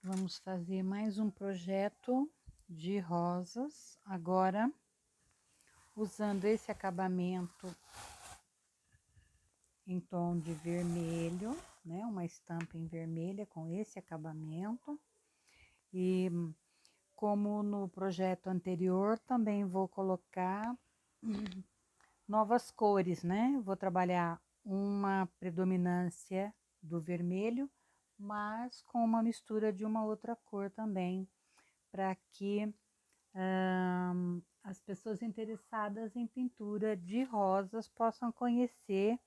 Vamos fazer mais um projeto de rosas, agora usando esse acabamento em tom de vermelho, né? Uma estampa em vermelha com esse acabamento. E como no projeto anterior, também vou colocar novas cores, né? Vou trabalhar uma predominância do vermelho, mas com uma mistura de uma outra cor também, para que as pessoas interessadas em pintura de rosas possam conhecer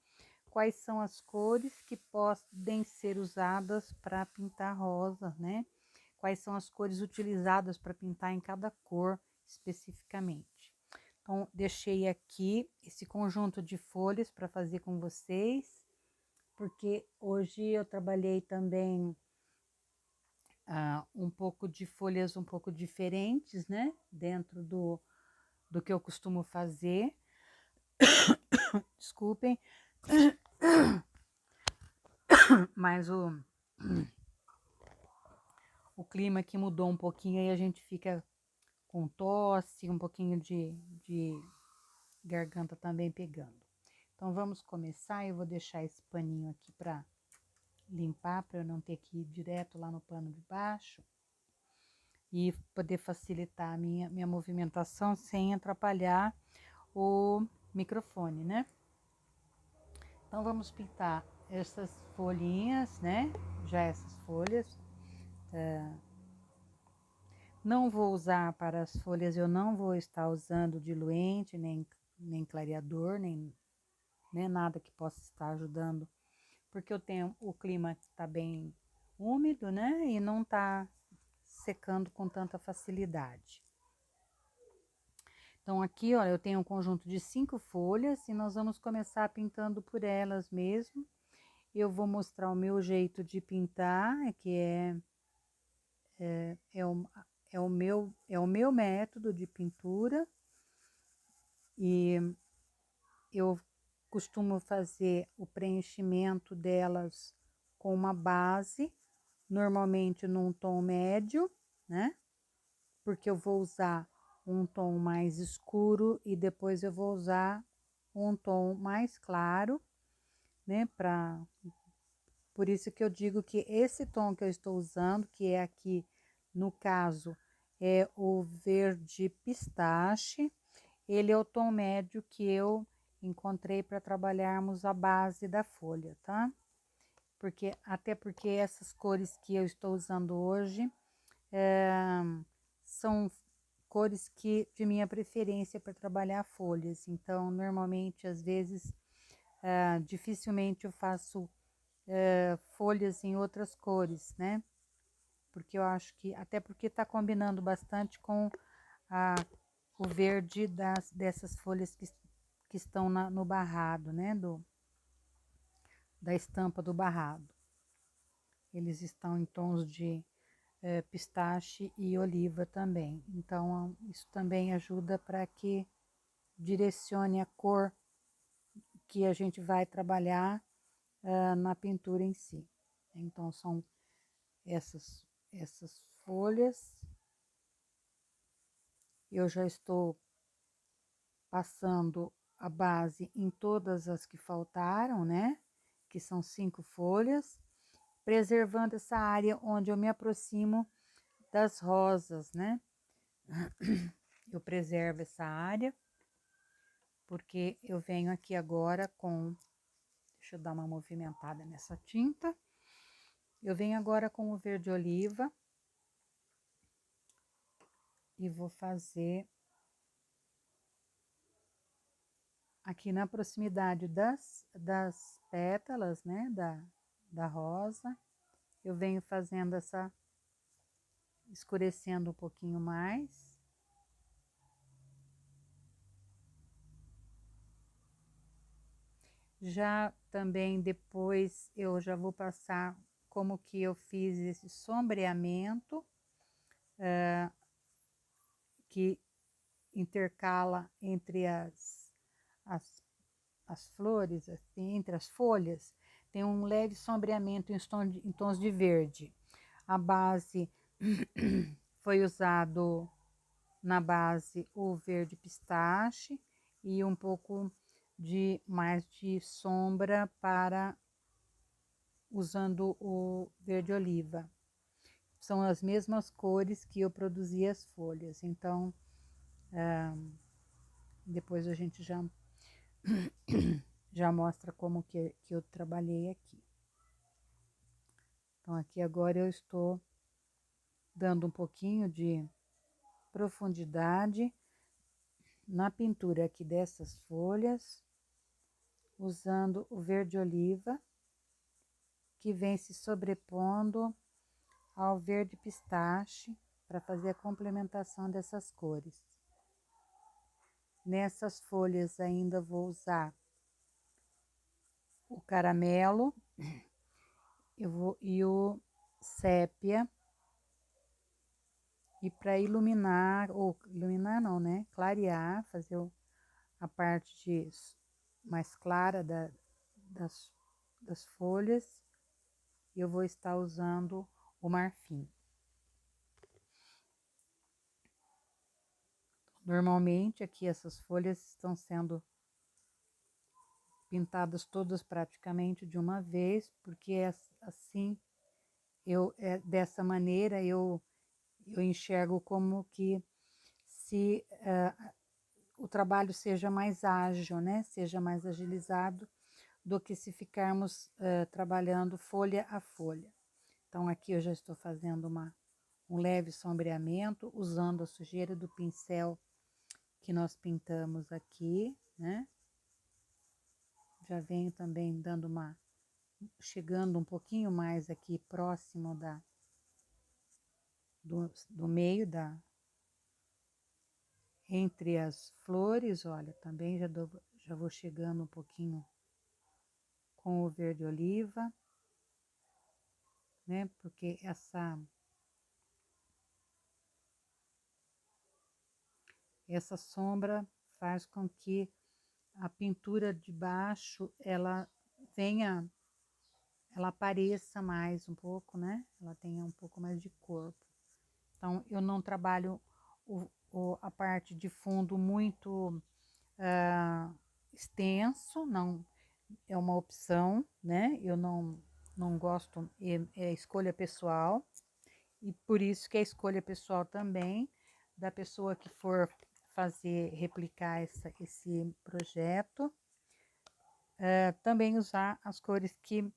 quais são as cores que podem ser usadas para pintar rosa, né? Quais são as cores utilizadas para pintar em cada cor especificamente. Então, deixei aqui esse conjunto de folhas para fazer com vocês, porque hoje eu trabalhei também um pouco de folhas um pouco diferentes, né? Dentro do que eu costumo fazer. Desculpem, mas o clima aqui mudou um pouquinho e a gente fica com tosse, um pouquinho de garganta também pegando. Então vamos começar. Eu vou deixar esse paninho aqui para limpar, para eu não ter que ir direto lá no pano de baixo e poder facilitar a minha movimentação sem atrapalhar o microfone, né? Então vamos pintar essas folhinhas, né? Já essas folhas. Não vou usar para as folhas, eu não vou estar usando diluente, nem clareador, nem nada que possa estar ajudando, porque eu tenho o clima que está bem úmido, né? E não está secando com tanta facilidade. Então aqui, olha, eu tenho um conjunto de 5 folhas e nós vamos começar pintando por elas mesmo. Eu vou mostrar o meu jeito de pintar, que é o meu método de pintura. E eu costumo fazer o preenchimento delas com uma base, normalmente num tom médio, né? Porque eu vou usar um tom mais escuro e depois eu vou usar um tom mais claro, né? Por isso que eu digo que esse tom que eu estou usando, que é aqui, no caso, é o verde pistache, ele é o tom médio que eu encontrei para trabalharmos a base da folha, tá? Até porque essas cores que eu estou usando hoje são cores de minha preferência para trabalhar folhas. Então, normalmente, às vezes, dificilmente eu faço folhas em outras cores, né? Porque eu acho que, até porque está combinando bastante com o verde dessas folhas que estão no barrado, né? Da estampa do barrado. Eles estão em tons de pistache e oliva também. Então, isso também ajuda para que direcione a cor que a gente vai trabalhar na pintura em si. Então, são essas folhas. Eu já estou passando a base em todas as que faltaram, né? Que são 5 folhas, preservando essa área onde eu me aproximo das rosas, né? Eu preservo essa área, porque eu venho aqui agora com... Deixa eu dar uma movimentada nessa tinta. Eu venho agora com o verde oliva e vou fazer aqui na proximidade das pétalas, né, da rosa. Eu venho fazendo escurecendo um pouquinho mais. Já também depois eu já vou passar como que eu fiz esse sombreamento, que intercala entre as flores, assim, entre as folhas, tem um leve sombreamento em tons de verde. A base foi usado na base o verde pistache e um pouco mais de sombra para usando o verde oliva. São as mesmas cores que eu produzi as folhas, então depois a gente já mostra como que eu trabalhei aqui. Então aqui agora eu estou dando um pouquinho de profundidade na pintura aqui dessas folhas, usando o verde oliva, que vem se sobrepondo ao verde pistache para fazer a complementação dessas cores. Nessas folhas ainda vou usar o caramelo e o sépia, e para iluminar, ou iluminar não, né? Clarear, fazer a parte mais clara das folhas, eu vou estar usando o marfim. Normalmente aqui essas folhas estão sendo pintadas todas praticamente de uma vez, porque assim dessa maneira eu enxergo como que se o trabalho seja mais ágil, né? Seja mais agilizado do que se ficarmos trabalhando folha a folha. Então aqui eu já estou fazendo um leve sombreamento, usando a sujeira do pincel que nós pintamos aqui, né? Já venho também chegando um pouquinho mais aqui próximo do meio entre as flores, olha, também já vou chegando um pouquinho com o verde oliva, né? Porque essa sombra faz com que a pintura de baixo ela apareça mais um pouco, né? Ela tenha um pouco mais de corpo. Então eu não trabalho a parte de fundo muito extenso, não é uma opção, né? Eu não gosto, é escolha pessoal, e por isso que é escolha pessoal também da pessoa que for replicar esse projeto, também usar as cores que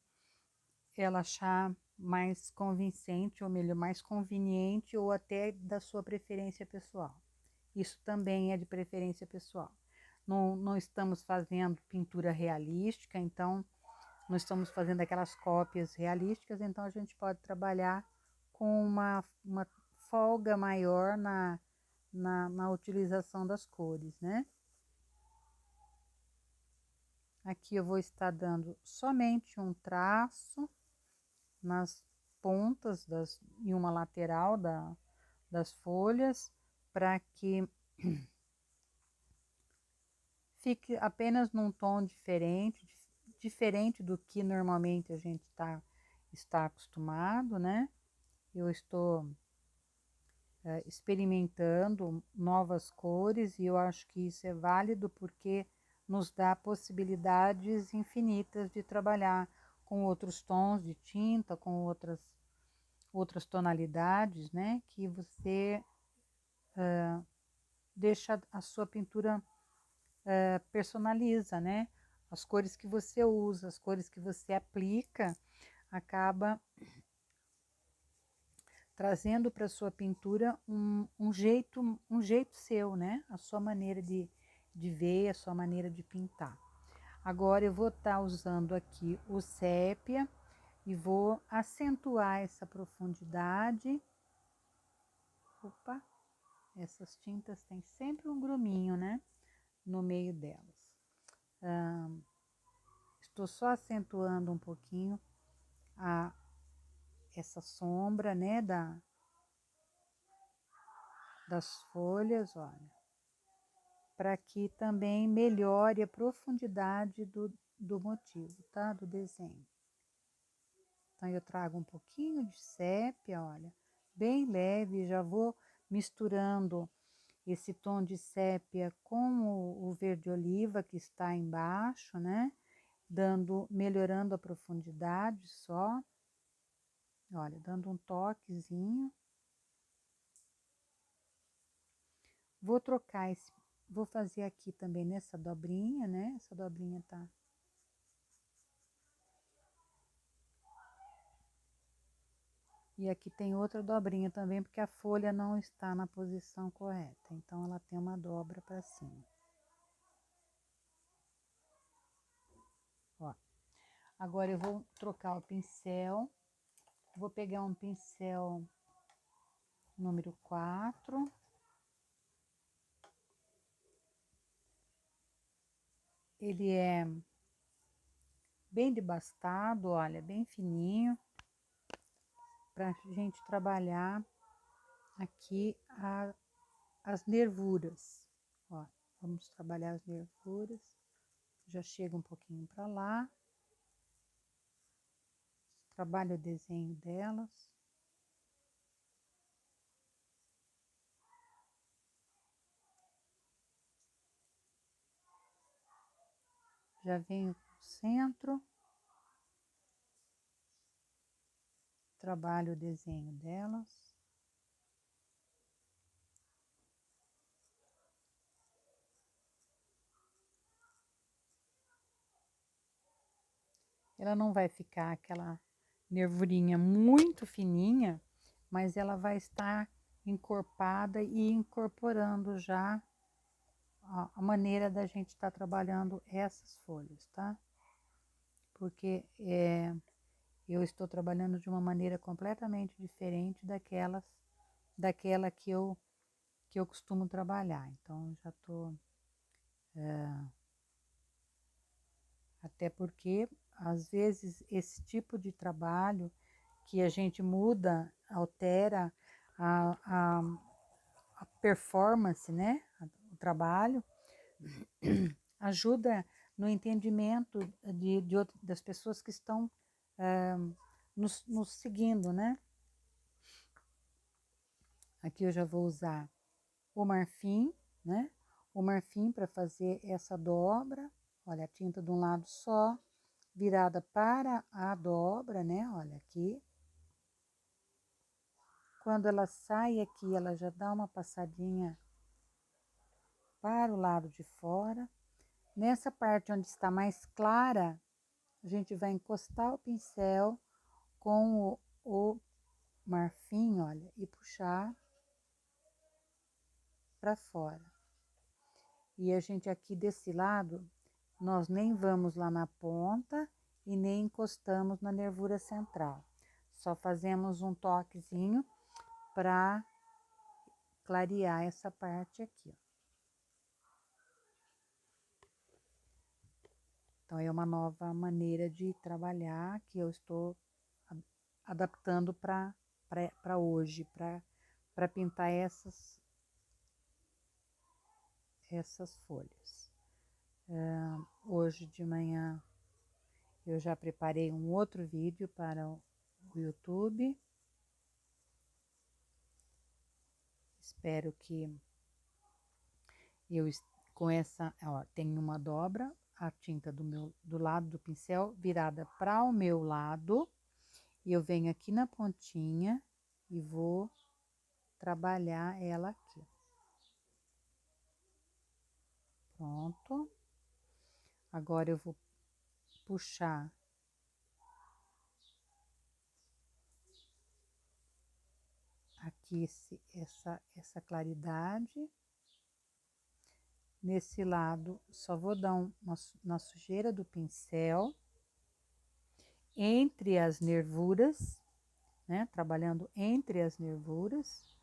ela achar mais convincente, ou melhor, mais conveniente, ou até da sua preferência pessoal. Isso também é de preferência pessoal. Não estamos fazendo pintura realística, então não estamos fazendo aquelas cópias realísticas, então a gente pode trabalhar com uma folga maior na utilização das cores, né? Aqui eu vou estar dando somente um traço nas pontas em uma lateral das folhas, para que fique apenas num tom diferente do que normalmente a gente está acostumado, né? Eu estou experimentando novas cores e eu acho que isso é válido porque nos dá possibilidades infinitas de trabalhar com outros tons de tinta, com outras tonalidades, né? Que você deixa a sua pintura personaliza, né? As cores que você usa, as cores que você aplica, acaba trazendo para sua pintura um jeito seu, né? A sua maneira de ver, a sua maneira de pintar. Agora eu vou estar usando aqui o sépia e vou acentuar essa profundidade. Opa, essas tintas têm sempre um gruminho, né? No meio delas. Estou só acentuando um pouquinho essa sombra, né, das folhas, olha, para que também melhore a profundidade do motivo, tá? Do desenho. Então, eu trago um pouquinho de sépia, olha, bem leve, já vou misturando esse tom de sépia com o verde oliva que está embaixo, né? Melhorando a profundidade só. Olha, dando um toquezinho. Vou trocar vou fazer aqui também nessa dobrinha, né? Essa dobrinha tá. E aqui tem outra dobrinha também, porque a folha não está na posição correta. Então, ela tem uma dobra para cima. Ó. Agora, eu vou trocar o pincel. Vou pegar um pincel número 4. Ele é bem debastado, olha, bem fininho. Pra gente trabalhar aqui as nervuras. Ó, vamos trabalhar as nervuras. Já chega um pouquinho para lá. Trabalho o desenho delas. Já venho pro centro. Trabalho o desenho delas. Ela não vai ficar aquela nervurinha muito fininha, mas ela vai estar encorpada e incorporando já a maneira da gente estar trabalhando essas folhas, tá? Porque eu estou trabalhando de uma maneira completamente diferente daquela que eu costumo trabalhar. Então, já estou... até porque, às vezes, esse tipo de trabalho que a gente muda, altera a performance, né? O trabalho, ajuda no entendimento das pessoas que estão nos seguindo, né? Aqui eu já vou usar o marfim, né? O marfim para fazer essa dobra. Olha, a tinta de um lado só, virada para a dobra, né? Olha aqui. Quando ela sai aqui, ela já dá uma passadinha para o lado de fora. Nessa parte onde está mais clara, a gente vai encostar o pincel com o marfim, olha, e puxar para fora. E a gente aqui desse lado, nós nem vamos lá na ponta e nem encostamos na nervura central. Só fazemos um toquezinho para clarear essa parte aqui, ó. Então, é uma nova maneira de trabalhar que eu estou adaptando para hoje, para pintar essas folhas. Hoje de manhã eu já preparei um outro vídeo para o YouTube. Espero que eu com essa, ó, tem uma dobra, a tinta do lado do pincel virada para o meu lado, e eu venho aqui na pontinha e vou trabalhar ela aqui. Pronto. Agora eu vou puxar aqui essa claridade. Nesse lado, só vou dar na sujeira do pincel, entre as nervuras, né? Trabalhando entre as nervuras.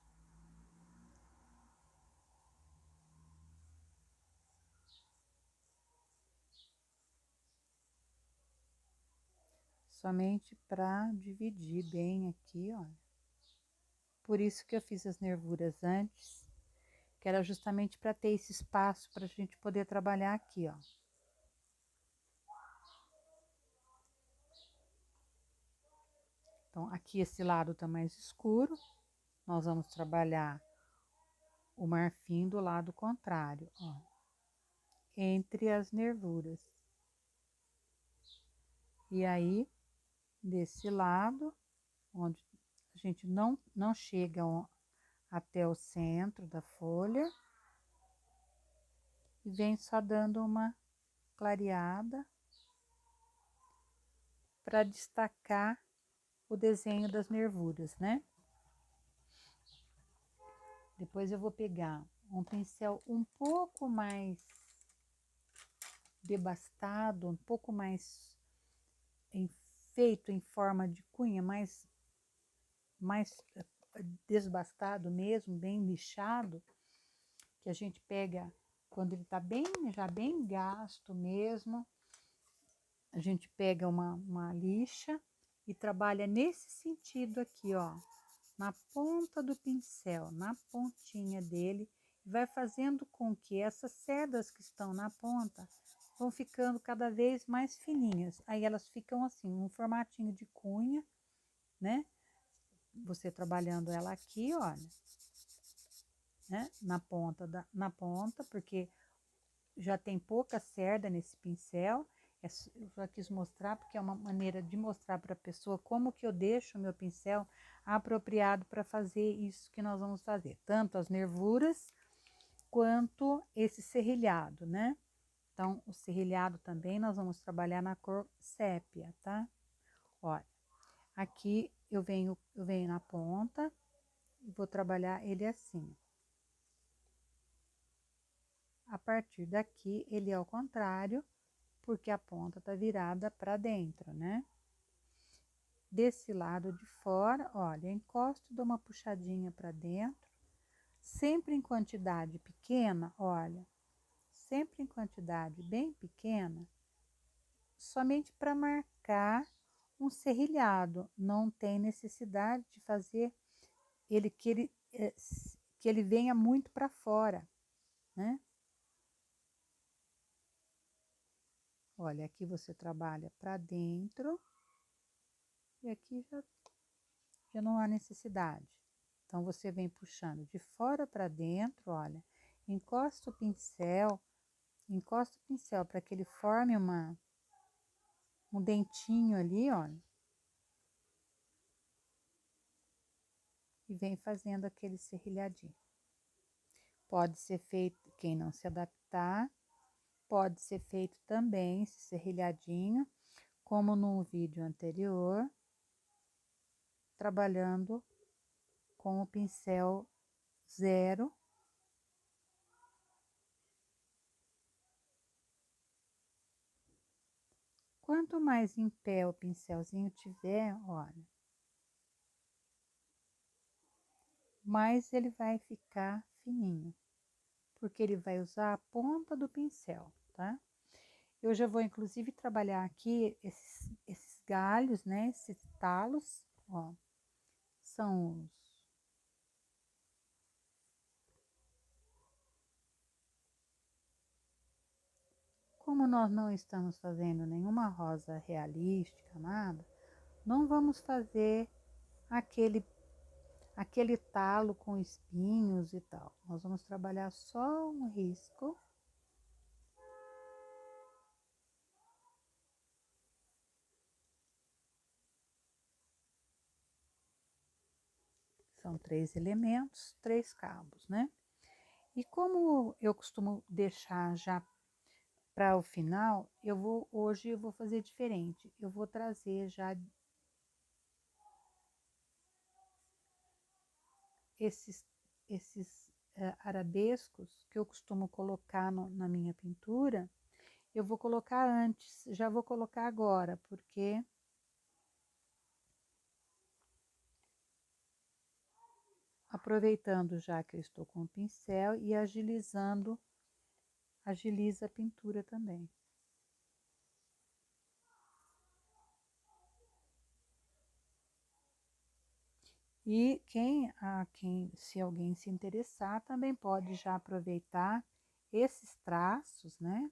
Somente para dividir bem aqui, ó. Por isso que eu fiz as nervuras antes, que era justamente para ter esse espaço para a gente poder trabalhar aqui, ó. Então, aqui esse lado tá mais escuro, nós vamos trabalhar o marfim do lado contrário, ó, entre as nervuras. E aí, desse lado, onde a gente não chega até o centro da folha, e vem só dando uma clareada para destacar o desenho das nervuras, né? Depois eu vou pegar um pincel um pouco mais debastado, um pouco mais feito em forma de cunha, mais desbastado mesmo, bem lixado, que a gente pega quando ele tá bem, já bem gasto mesmo, a gente pega uma lixa e trabalha nesse sentido aqui, ó, na ponta do pincel, na pontinha dele, vai fazendo com que essas cerdas que estão na ponta vão ficando cada vez mais fininhas. Aí elas ficam assim, um formatinho de cunha, né? Você trabalhando ela aqui, olha, né? Na ponta, porque já tem pouca cerda nesse pincel. Eu só quis mostrar porque é uma maneira de mostrar para a pessoa como que eu deixo o meu pincel apropriado para fazer isso que nós vamos fazer, tanto as nervuras quanto esse serrilhado, né? Então, o serrilhado também nós vamos trabalhar na cor sépia, tá? Olha, aqui eu venho na ponta e vou trabalhar ele assim. A partir daqui, ele é ao contrário, porque a ponta tá virada para dentro, né? Desse lado de fora, olha, encosto, dou uma puxadinha para dentro, sempre em quantidade pequena, olha, sempre em quantidade bem pequena, somente para marcar um serrilhado. Não tem necessidade de fazer que ele venha muito para fora, né? Olha, aqui você trabalha para dentro e aqui já não há necessidade. Então, você vem puxando de fora para dentro, olha, encosta o pincel para que ele forme um dentinho ali, olha. E vem fazendo aquele serrilhadinho. Pode ser feito, quem não se adaptar, pode ser feito também esse serrilhadinho, como no vídeo anterior, trabalhando com o pincel 0. Quanto mais em pé o pincelzinho tiver, olha, mais ele vai ficar fininho, porque ele vai usar a ponta do pincel, tá? Eu já vou, inclusive, trabalhar aqui esses galhos, né? Esses talos, ó, são os... Como nós não estamos fazendo nenhuma rosa realística, nada, não vamos fazer aquele talo com espinhos e tal. Nós vamos trabalhar só um risco. São 3 elementos, 3 cabos, né? E como eu costumo deixar já para o final, hoje eu vou fazer diferente. Eu vou trazer já esses arabescos que eu costumo colocar na minha pintura, eu vou colocar antes, já vou colocar agora, porque aproveitando já que eu estou com o pincel e agiliza a pintura também. E se alguém se interessar, também pode já aproveitar esses traços, né?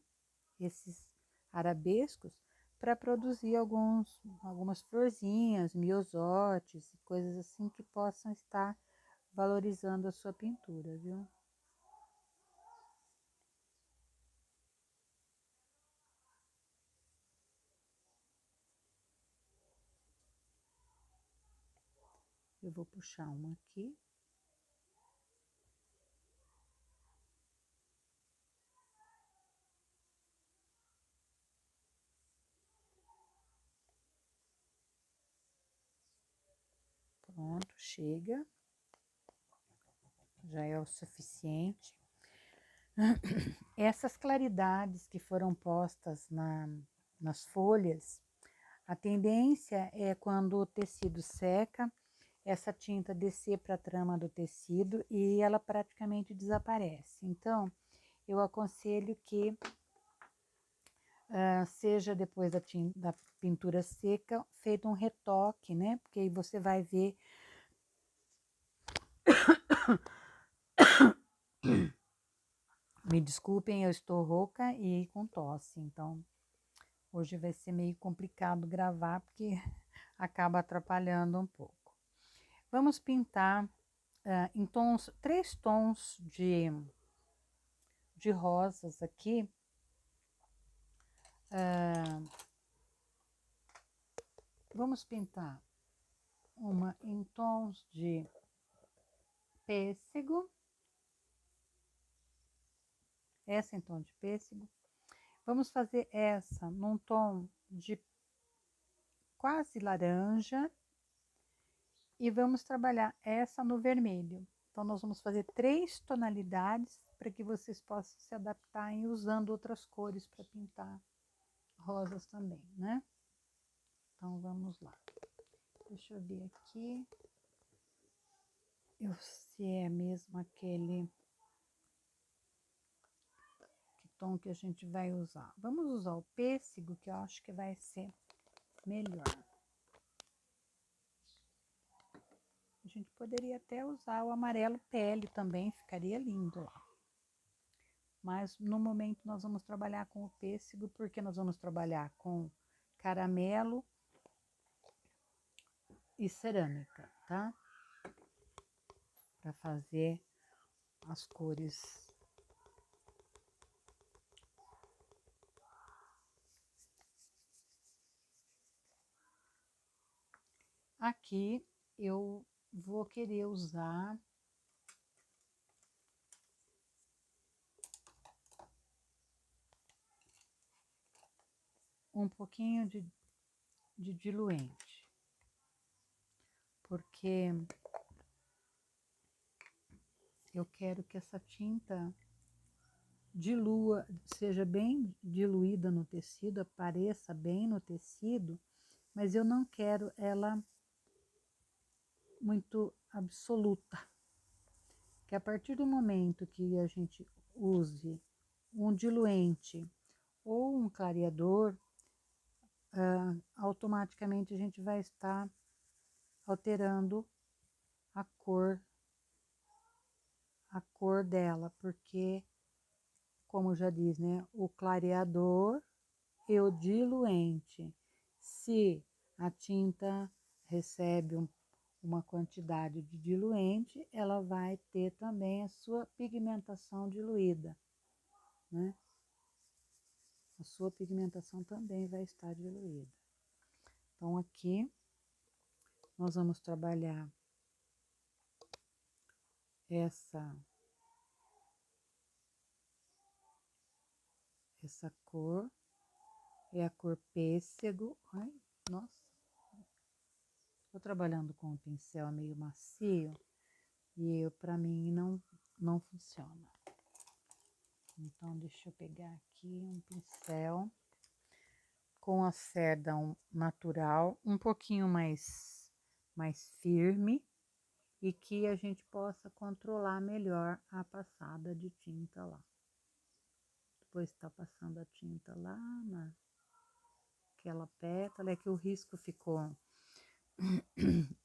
Esses arabescos, para produzir algumas florzinhas, miosotes, coisas assim que possam estar valorizando a sua pintura, viu? Eu vou puxar uma aqui. Pronto, chega. Já é o suficiente. Essas claridades que foram postas nas folhas, a tendência é quando o tecido seca, essa tinta descer para a trama do tecido e ela praticamente desaparece. Então, eu aconselho que seja depois da pintura seca, feito um retoque, né? Porque aí você vai ver. Me desculpem, eu estou rouca e com tosse, então hoje vai ser meio complicado gravar porque acaba atrapalhando um pouco. Vamos pintar em tons, 3 tons de rosas aqui. Vamos pintar uma em tons de pêssego, essa em tom de pêssego. Vamos fazer essa num tom de quase laranja e vamos trabalhar essa no vermelho. Então, nós vamos fazer 3 tonalidades para que vocês possam se adaptar e usando outras cores para pintar rosas também, né? Então, vamos lá. Deixa eu ver aqui. Se é mesmo aquele tom que a gente vai usar. Vamos usar o pêssego, que eu acho que vai ser melhor. A gente poderia até usar o amarelo pele também, ficaria lindo lá. Mas no momento nós vamos trabalhar com o pêssego, porque nós vamos trabalhar com caramelo e cerâmica, tá? Para fazer as cores. Aqui eu vou querer usar um pouquinho de diluente, porque eu quero que essa tinta dilua, seja bem diluída no tecido, apareça bem no tecido, mas eu não quero ela muito absoluta. Que a partir do momento que a gente use um diluente ou um clareador, automaticamente a gente vai estar alterando a cor dela, porque, como já diz, né, o clareador e o diluente. Se a tinta recebe uma quantidade de diluente, ela vai ter também a sua pigmentação diluída, né? A sua pigmentação também vai estar diluída. Então, aqui nós vamos trabalhar essa cor, é a cor pêssego. Ai, nossa, estou trabalhando com um pincel meio macio e para mim não funciona. Então, deixa eu pegar aqui um pincel com a cerda natural, um pouquinho mais firme, e que a gente possa controlar melhor a passada de tinta lá. Depois está passando a tinta lá naquela pétala, é que o risco ficou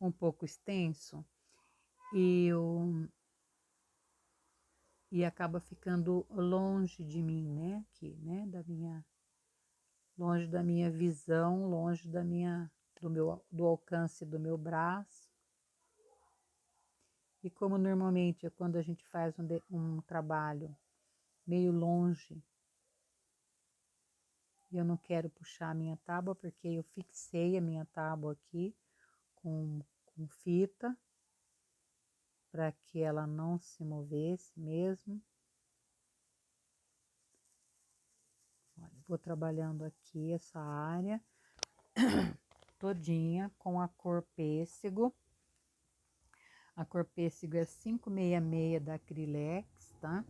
um pouco extenso e acaba ficando longe de mim, né? Aqui, né? longe da minha visão, longe do alcance do meu braço. E como normalmente é quando a gente faz um trabalho meio longe, e eu não quero puxar a minha tábua, porque eu fixei a minha tábua aqui com fita, para que ela não se movesse mesmo. Olha, vou trabalhando aqui essa área todinha com a cor pêssego. A cor pêssego é 566 da Acrylex, tá?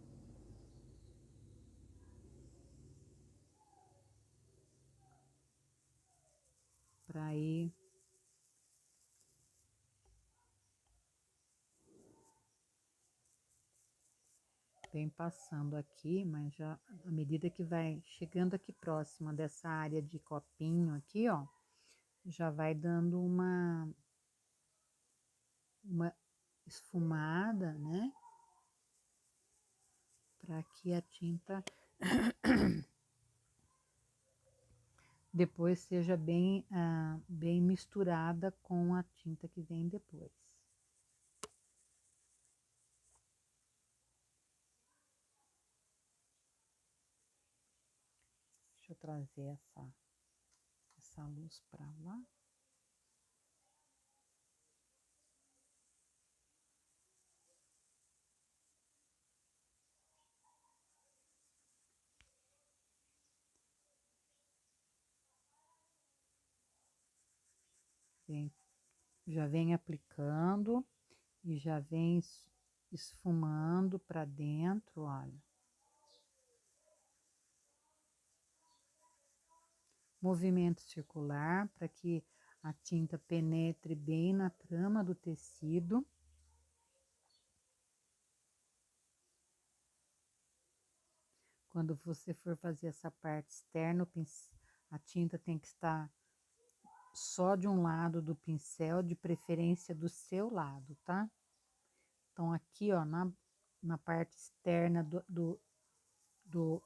Para ir bem passando aqui, mas já à medida que vai chegando aqui próxima dessa área de copinho aqui, ó, já vai dando uma esfumada, né? Para que a tinta depois seja bem misturada com a tinta que vem depois. Deixa eu trazer essa luz para lá. Já vem aplicando e já vem esfumando para dentro, olha. Movimento circular para que a tinta penetre bem na trama do tecido. Quando você for fazer essa parte externa, a tinta tem que estar só de um lado do pincel, de preferência do seu lado, tá? Então, aqui, ó, na parte externa do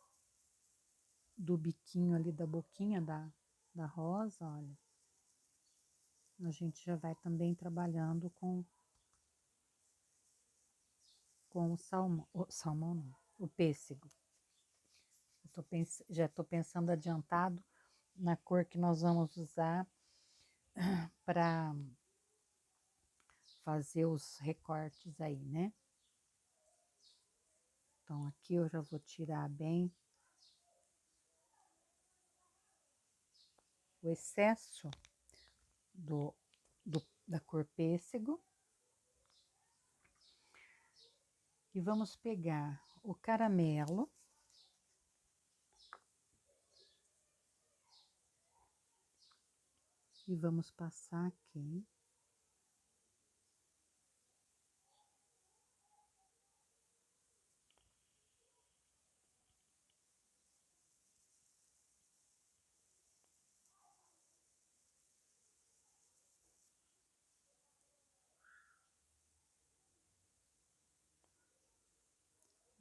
biquinho ali, da boquinha da rosa, olha, a gente já vai também trabalhando com o salmão não, o pêssego. Já estou pensando adiantado na cor que nós vamos usar para fazer os recortes aí, né? Então, aqui eu já vou tirar bem o excesso da cor pêssego. E vamos pegar o caramelo. E vamos passar aqui.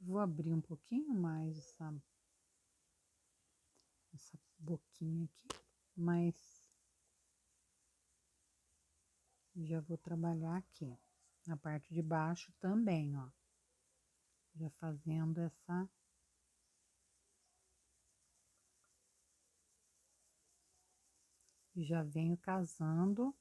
Vou abrir um pouquinho mais essa boquinha aqui, mas já vou trabalhar aqui na parte de baixo também, ó. Já fazendo essa... Já venho casando.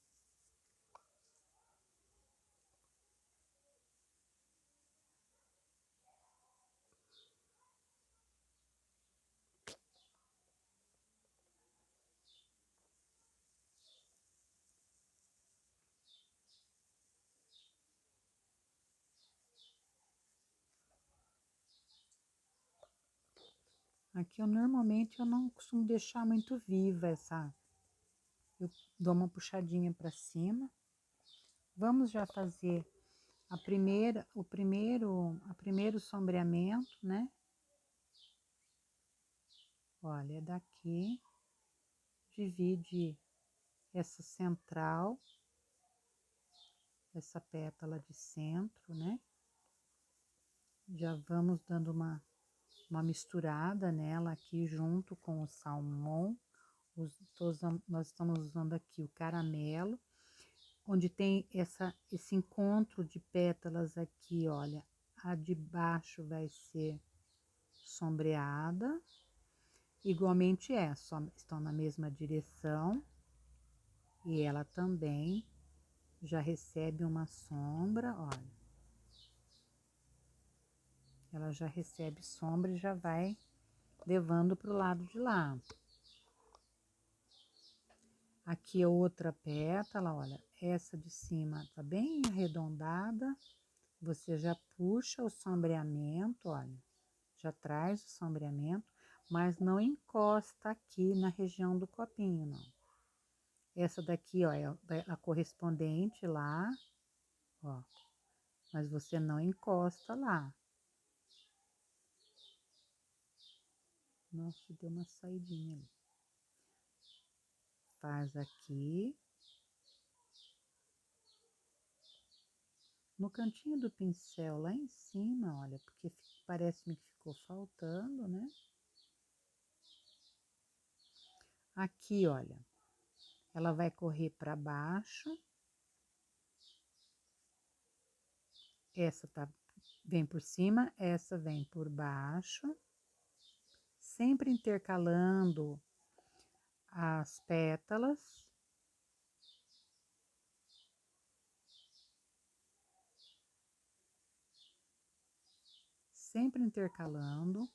Aqui normalmente eu não costumo deixar muito viva essa... Eu dou uma puxadinha para cima. Vamos já fazer o primeiro sombreamento, né? Olha, daqui divide essa central, essa pétala de centro, né? Já vamos dando uma misturada nela aqui junto com o salmão, Nós estamos usando aqui o caramelo, onde tem esse encontro de pétalas aqui, olha. A de baixo vai ser sombreada, igualmente essa, estão na mesma direção, e ela também já recebe uma sombra, olha. Ela já recebe sombra e já vai levando para o lado de lá. Aqui é outra pétala, olha, essa de cima tá bem arredondada, você já puxa o sombreamento, olha, já traz o sombreamento, mas não encosta aqui na região do copinho, não. Essa daqui, ó, é a correspondente lá, ó, mas você não encosta lá. Nossa, deu uma saidinha ali. Faz aqui. No cantinho do pincel, lá em cima, olha, porque parece-me que ficou faltando, né? Aqui, olha, ela vai correr para baixo. Essa vem por cima, essa vem por baixo. Sempre intercalando as pétalas. Sempre intercalando.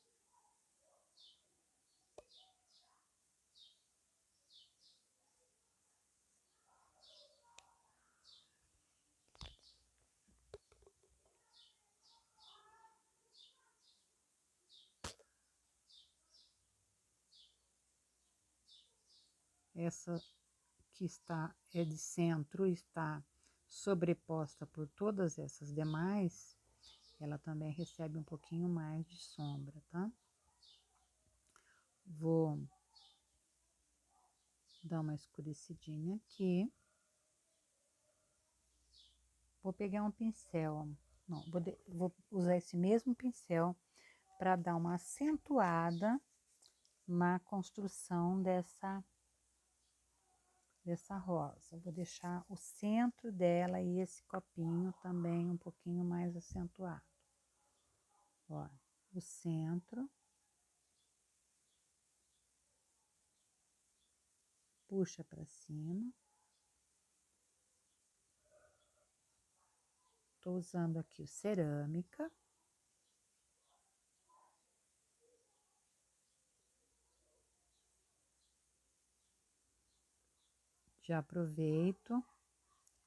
Essa que é de centro, está sobreposta por todas essas demais, ela também recebe um pouquinho mais de sombra, tá? Vou dar uma escurecidinha aqui. Vou pegar um pincel, não, vou usar esse mesmo pincel para dar uma acentuada na construção dessa rosa. Vou deixar o centro dela e esse copinho também um pouquinho mais acentuado. Ó, o centro. Puxa para cima. Tô usando aqui o cerâmica. Já aproveito,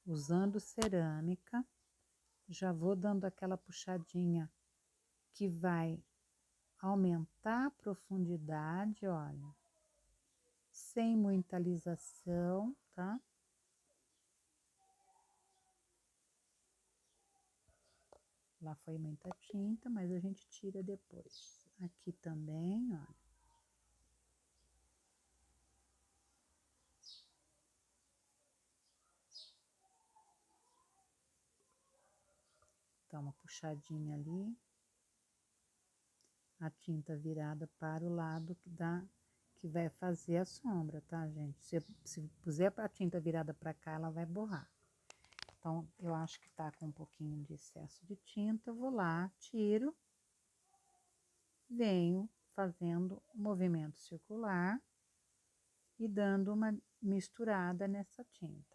usando cerâmica, já vou dando aquela puxadinha que vai aumentar a profundidade, olha, sem muita alisação, tá? Lá foi muita tinta, mas a gente tira depois. Aqui também, olha. Dá uma puxadinha ali. A tinta virada para o lado que vai fazer a sombra, tá, gente? Se puser a tinta virada para cá, ela vai borrar. Então, eu acho que tá com um pouquinho de excesso de tinta, eu vou lá, tiro, venho fazendo um movimento circular e dando uma misturada nessa tinta.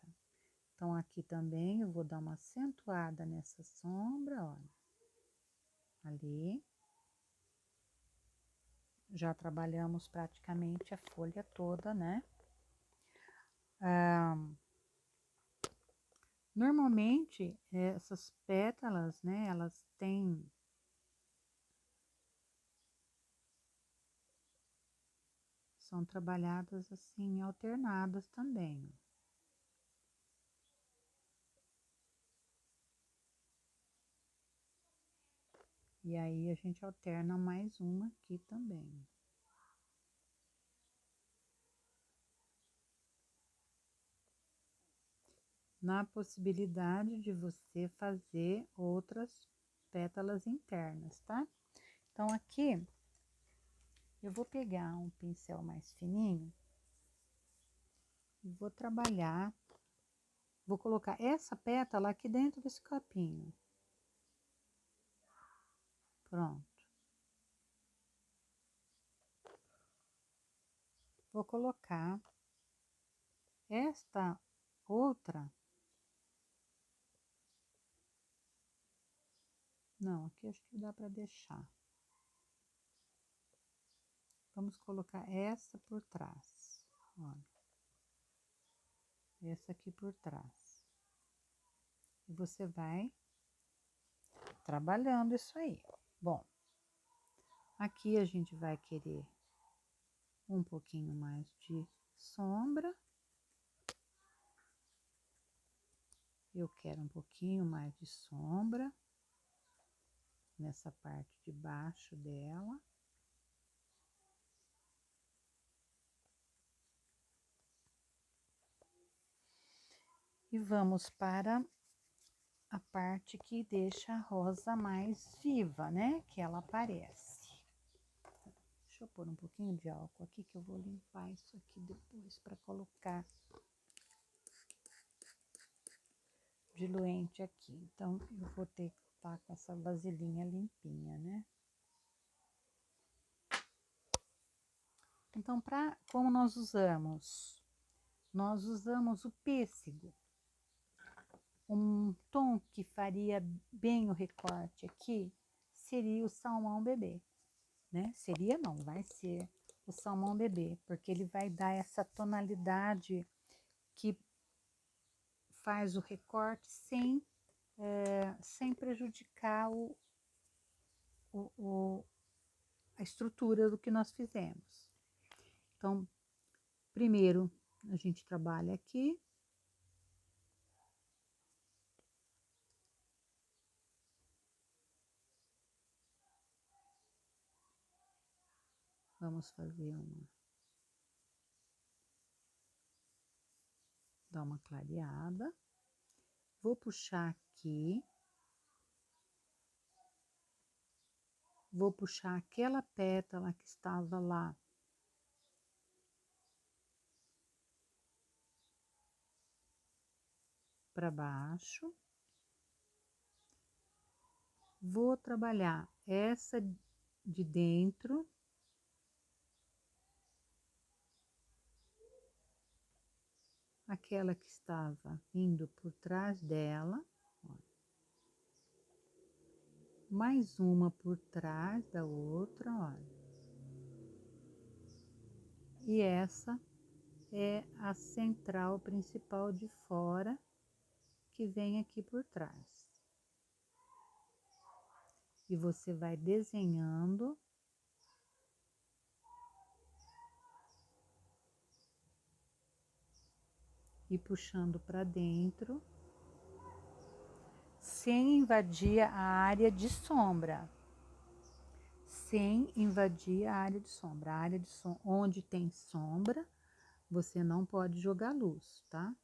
Então, aqui também eu vou dar uma acentuada nessa sombra, olha, ali. Já trabalhamos praticamente a folha toda, né? Normalmente, essas pétalas, né, elas são trabalhadas assim, alternadas também. E aí, a gente alterna mais uma aqui também. Na possibilidade de você fazer outras pétalas internas, tá? Então, aqui, eu vou pegar um pincel mais fininho e vou trabalhar. Vou colocar essa pétala aqui dentro desse copinho. Pronto. Vou colocar esta outra. Não, aqui acho que dá para deixar. Vamos colocar essa por trás. Olha. Essa aqui por trás. E você vai trabalhando isso aí. Bom, aqui a gente vai querer um pouquinho mais de sombra. Eu quero um pouquinho mais de sombra nessa parte de baixo dela. E vamos para a parte que deixa a rosa mais viva, né? Que ela aparece. Deixa eu pôr um pouquinho de álcool aqui, que eu vou limpar isso aqui depois para colocar diluente aqui. Então, eu vou ter que estar com essa vasilhinha limpinha, né? Então, como nós usamos? Nós usamos o pêssego. Um tom que faria bem o recorte aqui seria o salmão bebê, né? Seria não, vai ser o salmão bebê, porque ele vai dar essa tonalidade que faz o recorte sem prejudicar a estrutura do que nós fizemos. Então, primeiro a gente trabalha aqui. Vamos fazer dar uma clareada. Vou puxar aqui. Vou puxar aquela pétala que estava lá para baixo. Vou trabalhar essa de dentro. Aquela que estava indo por trás dela. Ó. Mais uma por trás da outra, olha. E essa é a central principal de fora, que vem aqui por trás. E você vai desenhando e puxando para dentro, sem invadir a área de sombra. Sem invadir a área de sombra. A área de onde tem sombra, você não pode jogar luz, tá?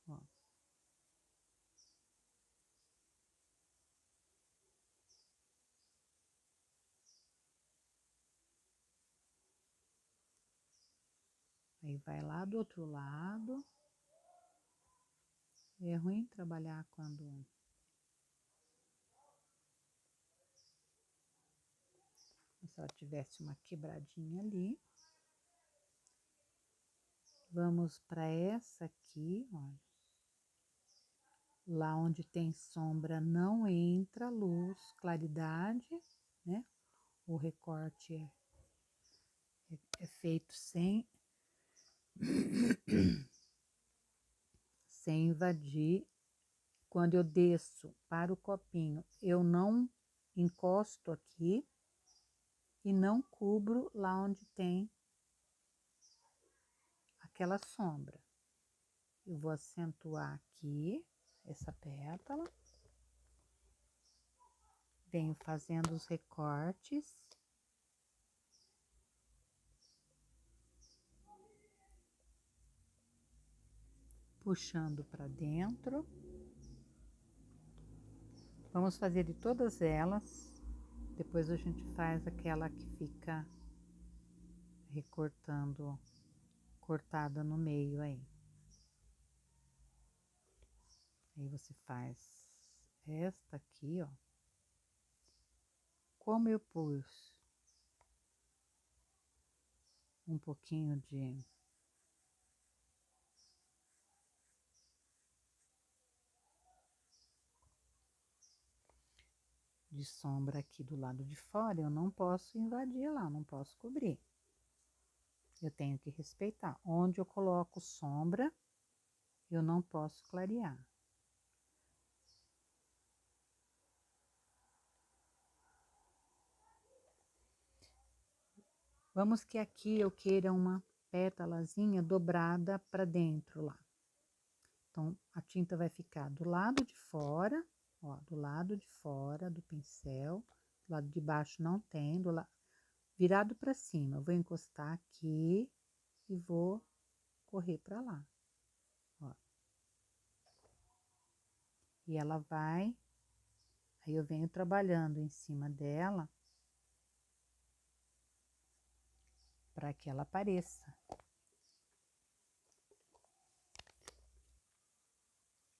Ó. Aí vai lá do outro lado. É ruim trabalhar quando se ela tivesse uma quebradinha ali. Vamos para essa aqui, olha. Lá onde tem sombra não entra luz, claridade, né? O recorte é feito sem invadir. Quando eu desço para o copinho, eu não encosto aqui e não cubro lá onde tem aquela sombra. Eu vou acentuar aqui essa pétala. Venho fazendo os recortes. Puxando para dentro. Vamos fazer de todas elas. Depois a gente faz aquela que fica recortando cortada no meio aí. Aí você faz esta aqui, ó. Como eu pus um pouquinho de sombra aqui do lado de fora, eu não posso invadir lá, não posso cobrir. Eu tenho que respeitar. Onde eu coloco sombra, eu não posso clarear. Vamos que aqui eu queira uma pétalazinha dobrada para dentro lá. Então, a tinta vai ficar do lado de fora, ó, do lado de fora do pincel, do lado de baixo não tem, virado para cima. Eu vou encostar aqui e vou correr para lá, ó. E ela vai, aí eu venho trabalhando em cima dela para que ela apareça.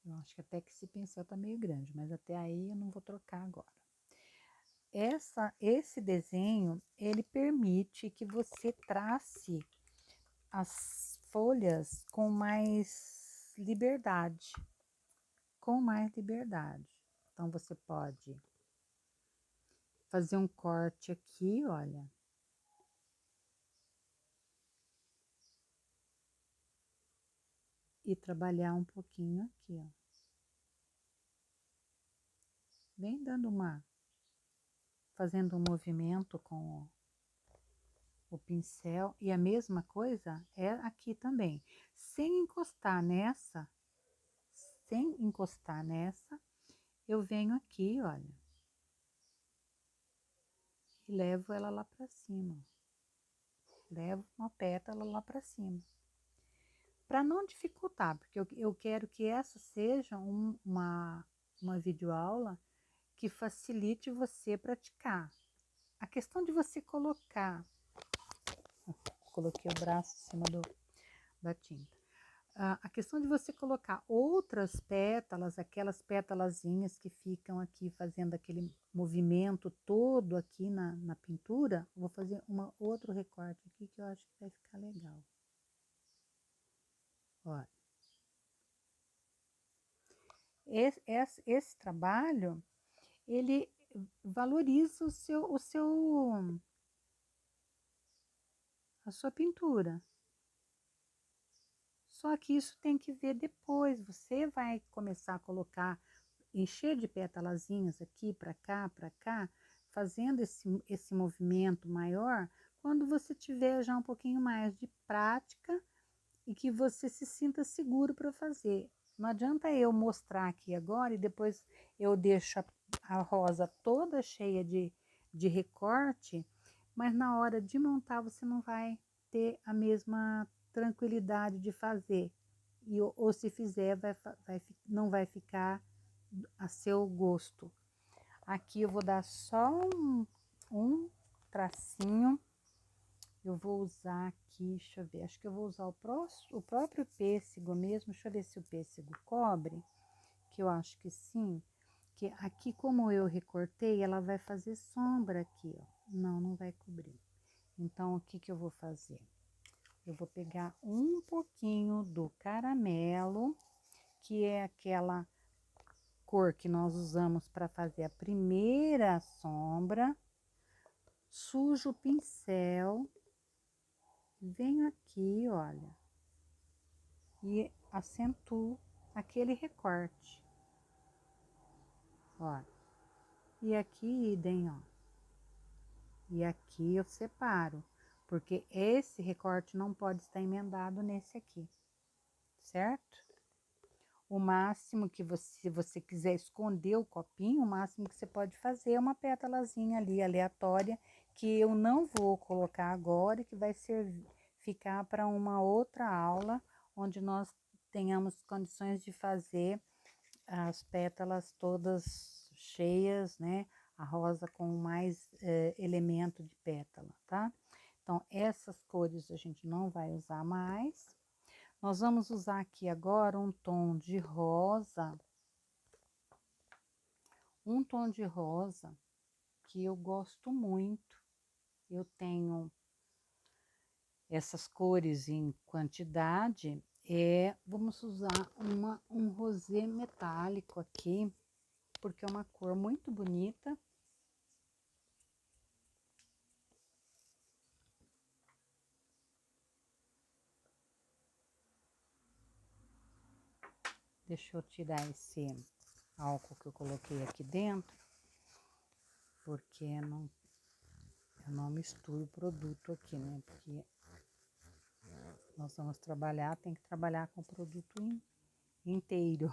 Eu acho que até que esse pincel tá meio grande, mas até aí eu não vou trocar agora. Esse desenho, ele permite que você trace as folhas com mais liberdade, Então, você pode fazer um corte aqui, olha. E trabalhar um pouquinho aqui, ó. Vem dando fazendo um movimento com o pincel. E a mesma coisa é aqui também. Sem encostar nessa, eu venho aqui, olha. E levo ela lá pra cima. Levo uma pétala lá pra cima. Para não dificultar, porque eu quero que essa seja uma videoaula que facilite você praticar. A questão de você colocar, coloquei o braço em cima da tinta. A questão de você colocar outras pétalas, aquelas pétalazinhas que ficam aqui fazendo aquele movimento todo aqui na pintura, vou fazer outro recorte aqui que eu acho que vai ficar legal. Olha. Esse trabalho, ele valoriza a sua pintura. Só que isso tem que ver depois. Você vai começar a colocar, encher de pétalazinhas aqui para cá, fazendo esse movimento maior, quando você tiver já um pouquinho mais de prática e que você se sinta seguro para fazer. Não adianta eu mostrar aqui agora e depois eu deixo a rosa toda cheia de recorte, mas na hora de montar você não vai ter a mesma tranquilidade de fazer. Ou se fizer, não vai ficar a seu gosto. Aqui eu vou dar só um tracinho. Eu vou usar aqui, deixa eu ver, acho que eu vou usar o próprio pêssego mesmo. Deixa eu ver se o pêssego cobre, que eu acho que sim. Que aqui, como eu recortei, ela vai fazer sombra aqui, ó. Não vai cobrir. Então, o que eu vou fazer? Eu vou pegar um pouquinho do caramelo, que é aquela cor que nós usamos para fazer a primeira sombra. Sujo o pincel. Venho aqui, olha, e acentuo aquele recorte, ó. E aqui idem, ó. E aqui eu separo, porque esse recorte não pode estar emendado nesse aqui, certo? O máximo que se você quiser esconder o copinho, o máximo que você pode fazer é uma pétalazinha ali aleatória, que eu não vou colocar agora, que vai ficar para uma outra aula, onde nós tenhamos condições de fazer as pétalas todas cheias, né? A rosa com mais elemento de pétala, tá? Então, essas cores a gente não vai usar mais. Nós vamos usar aqui agora um tom de rosa. Um tom de rosa que eu gosto muito. Eu tenho essas cores em quantidade. Vamos usar um rosé metálico aqui, porque é uma cor muito bonita. Deixa eu tirar esse álcool que eu coloquei aqui dentro, porque eu não misturo o produto aqui, né? Porque nós vamos trabalhar, tem que trabalhar com o produto inteiro.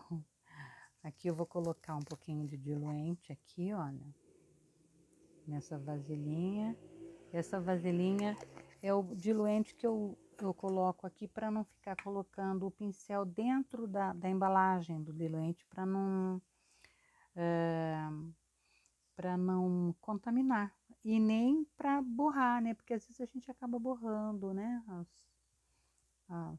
Aqui eu vou colocar um pouquinho de diluente aqui, olha, nessa vasilhinha. Essa vasilhinha é o diluente que eu coloco aqui para não ficar colocando o pincel dentro da embalagem do diluente, para não contaminar e nem para borrar, né? Porque às vezes a gente acaba borrando, né? A-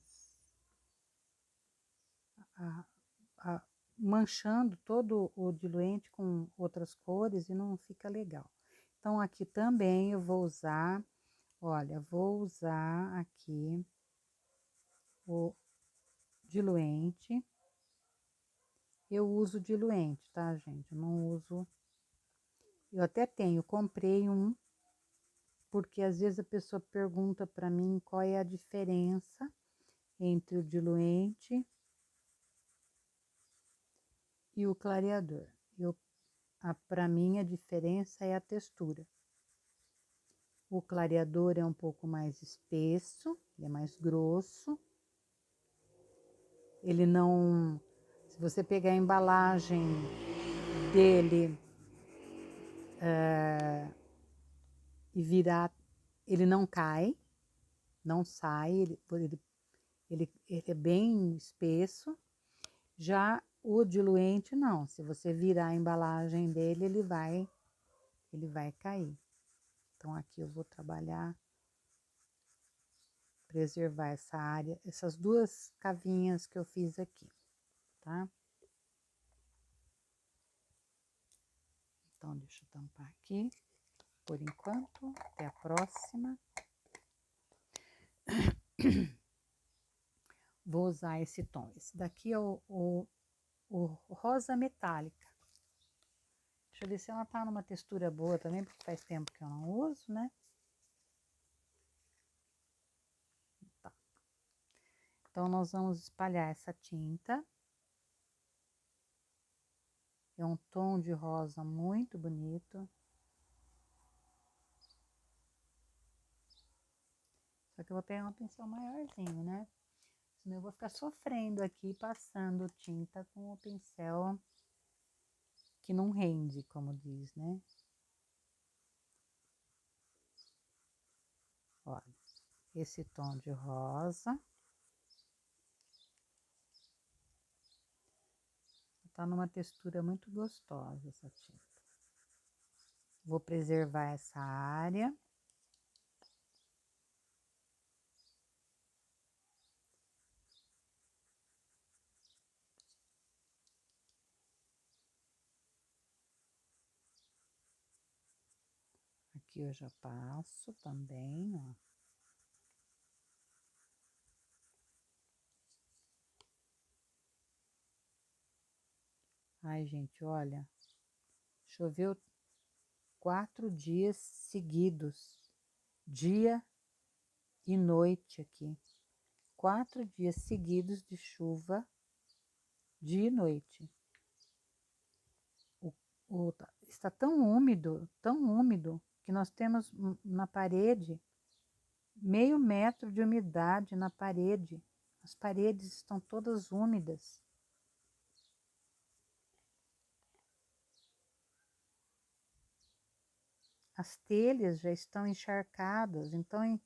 manchando todo o diluente com outras cores e não fica legal. Então, aqui também eu vou usar, olha, vou usar aqui o diluente. Eu uso diluente, tá, gente? Eu não uso. Eu até tenho, comprei um, porque às vezes a pessoa pergunta para mim qual é a diferença entre o diluente e o clareador. Para mim, a diferença é a textura. O clareador é um pouco mais espesso, ele é mais grosso. Ele não... Se você pegar a embalagem dele e virar, ele não cai, não sai, ele é bem espesso. Já o diluente não, se você virar a embalagem dele, ele vai cair. Então aqui eu vou trabalhar, preservar essa área, essas duas cavinhas que eu fiz aqui, tá? Então deixa eu tampar aqui, por enquanto, até a próxima. Vou usar esse tom, esse daqui é o rosa metálica. Deixa eu ver se ela tá numa textura boa também, porque faz tempo que eu não uso, né? Tá. Então, nós vamos espalhar essa tinta. É um tom de rosa muito bonito. Só que eu vou pegar um pincel maiorzinho, né? Senão eu vou ficar sofrendo aqui, passando tinta com o pincel que não rende, como diz, né? Olha, esse tom de rosa. Tá numa textura muito gostosa essa tinta. Vou preservar essa área. Aqui eu já passo também, ó. Ai, gente, olha, choveu 4 dias seguidos, dia e noite aqui. 4 dias seguidos de chuva, dia e noite. Está tão úmido, que nós temos na parede meio metro de umidade na parede. As paredes estão todas úmidas. As telhas já estão encharcadas, então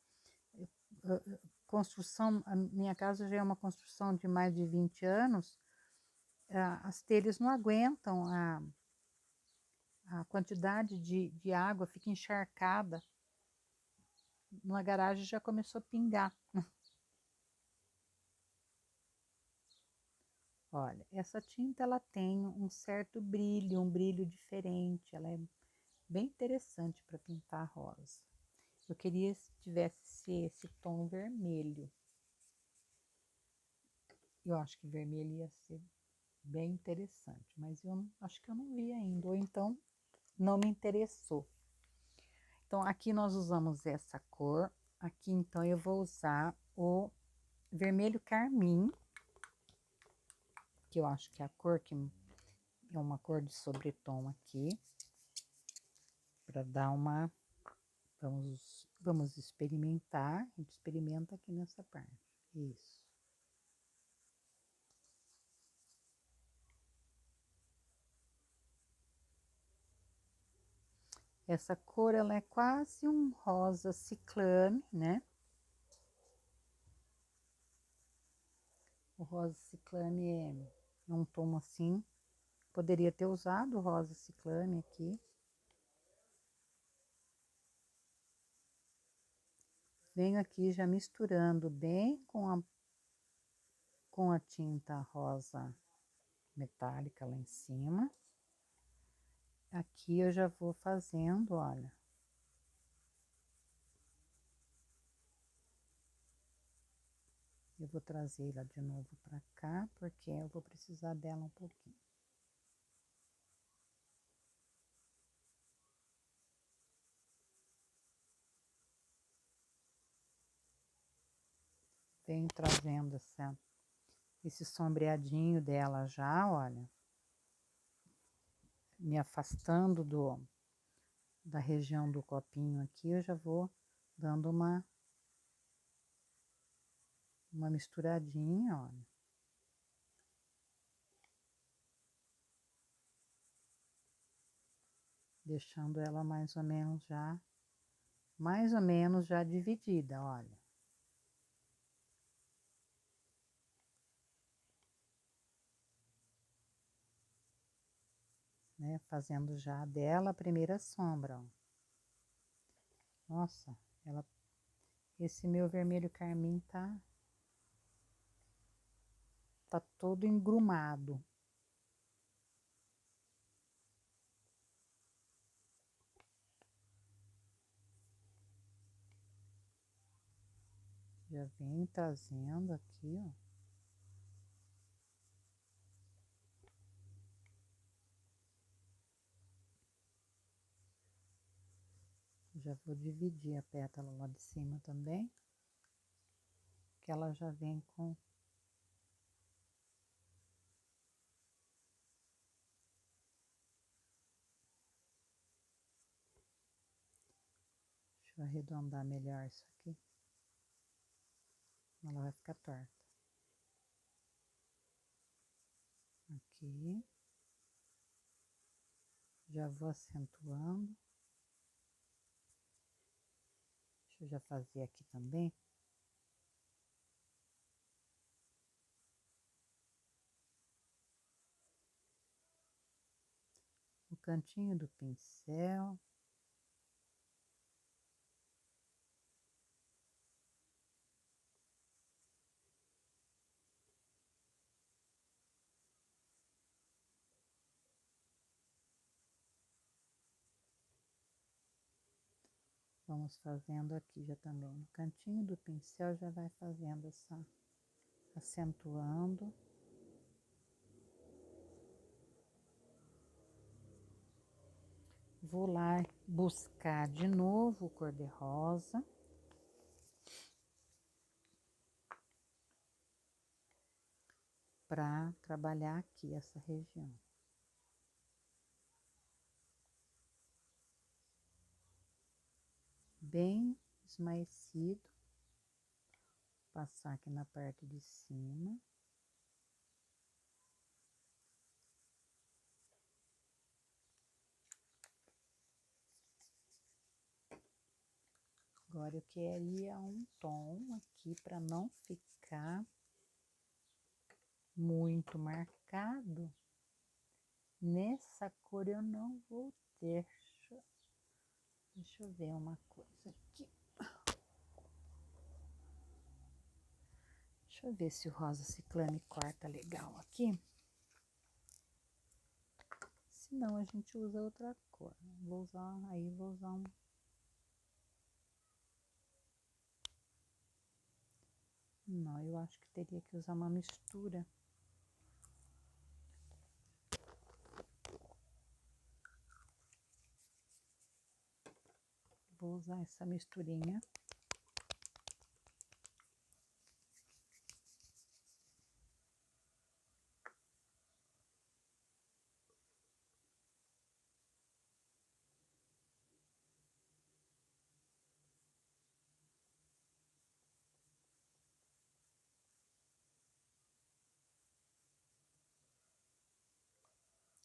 construção, a minha casa já é uma construção de mais de 20 anos, as telhas não aguentam a quantidade de água, fica encharcada. na garagem já começou a pingar. Olha, essa tinta ela tem um certo brilho, um brilho diferente, ela é bem interessante para pintar rosa. Eu queria se tivesse esse tom vermelho. Eu acho que vermelho ia ser bem interessante, mas eu acho que eu não vi ainda, ou então não me interessou. Então, aqui nós usamos essa cor. Aqui, então, eu vou usar o vermelho carmim, que eu acho que é a cor que é uma cor de sobretom aqui, para dar uma... Vamos experimentar. A gente experimenta aqui nessa parte. Isso. Essa cor, ela é quase um rosa ciclame, né? O rosa ciclame é um tom assim. Poderia ter usado o rosa ciclame aqui. Venho aqui já misturando bem com a tinta rosa metálica lá em cima. Aqui eu já vou fazendo, olha. Eu vou trazer ela de novo para cá, porque eu vou precisar dela um pouquinho. Venho trazendo esse sombreadinho dela já, olha. Me afastando da região do copinho aqui, eu já vou dando uma misturadinha, olha. Deixando ela mais ou menos já dividida, olha. Né? Fazendo já dela a primeira sombra, ó. Nossa, esse meu vermelho carmim tá todo engrumado. Já vem trazendo aqui, ó. Já vou dividir a pétala lá de cima também, que ela já vem com... Deixa eu arredondar melhor isso aqui. Ela vai ficar torta. Aqui. Já vou acentuando. Deixa eu já fazer aqui também. No cantinho do pincel. Vamos fazendo aqui já também. No cantinho do pincel já vai fazendo acentuando. Vou lá buscar de novo o cor-de-rosa. Para trabalhar aqui essa região. Bem esmaecido. Passar aqui na parte de cima. Agora eu queria um tom aqui para não ficar muito marcado. Nessa cor eu não vou ter. Deixa eu ver uma coisa aqui. Deixa eu ver se o rosa ciclame corta legal aqui. Se não, a gente usa outra cor. Vou usar um... Não, eu acho que teria que usar uma mistura. Vou usar essa misturinha.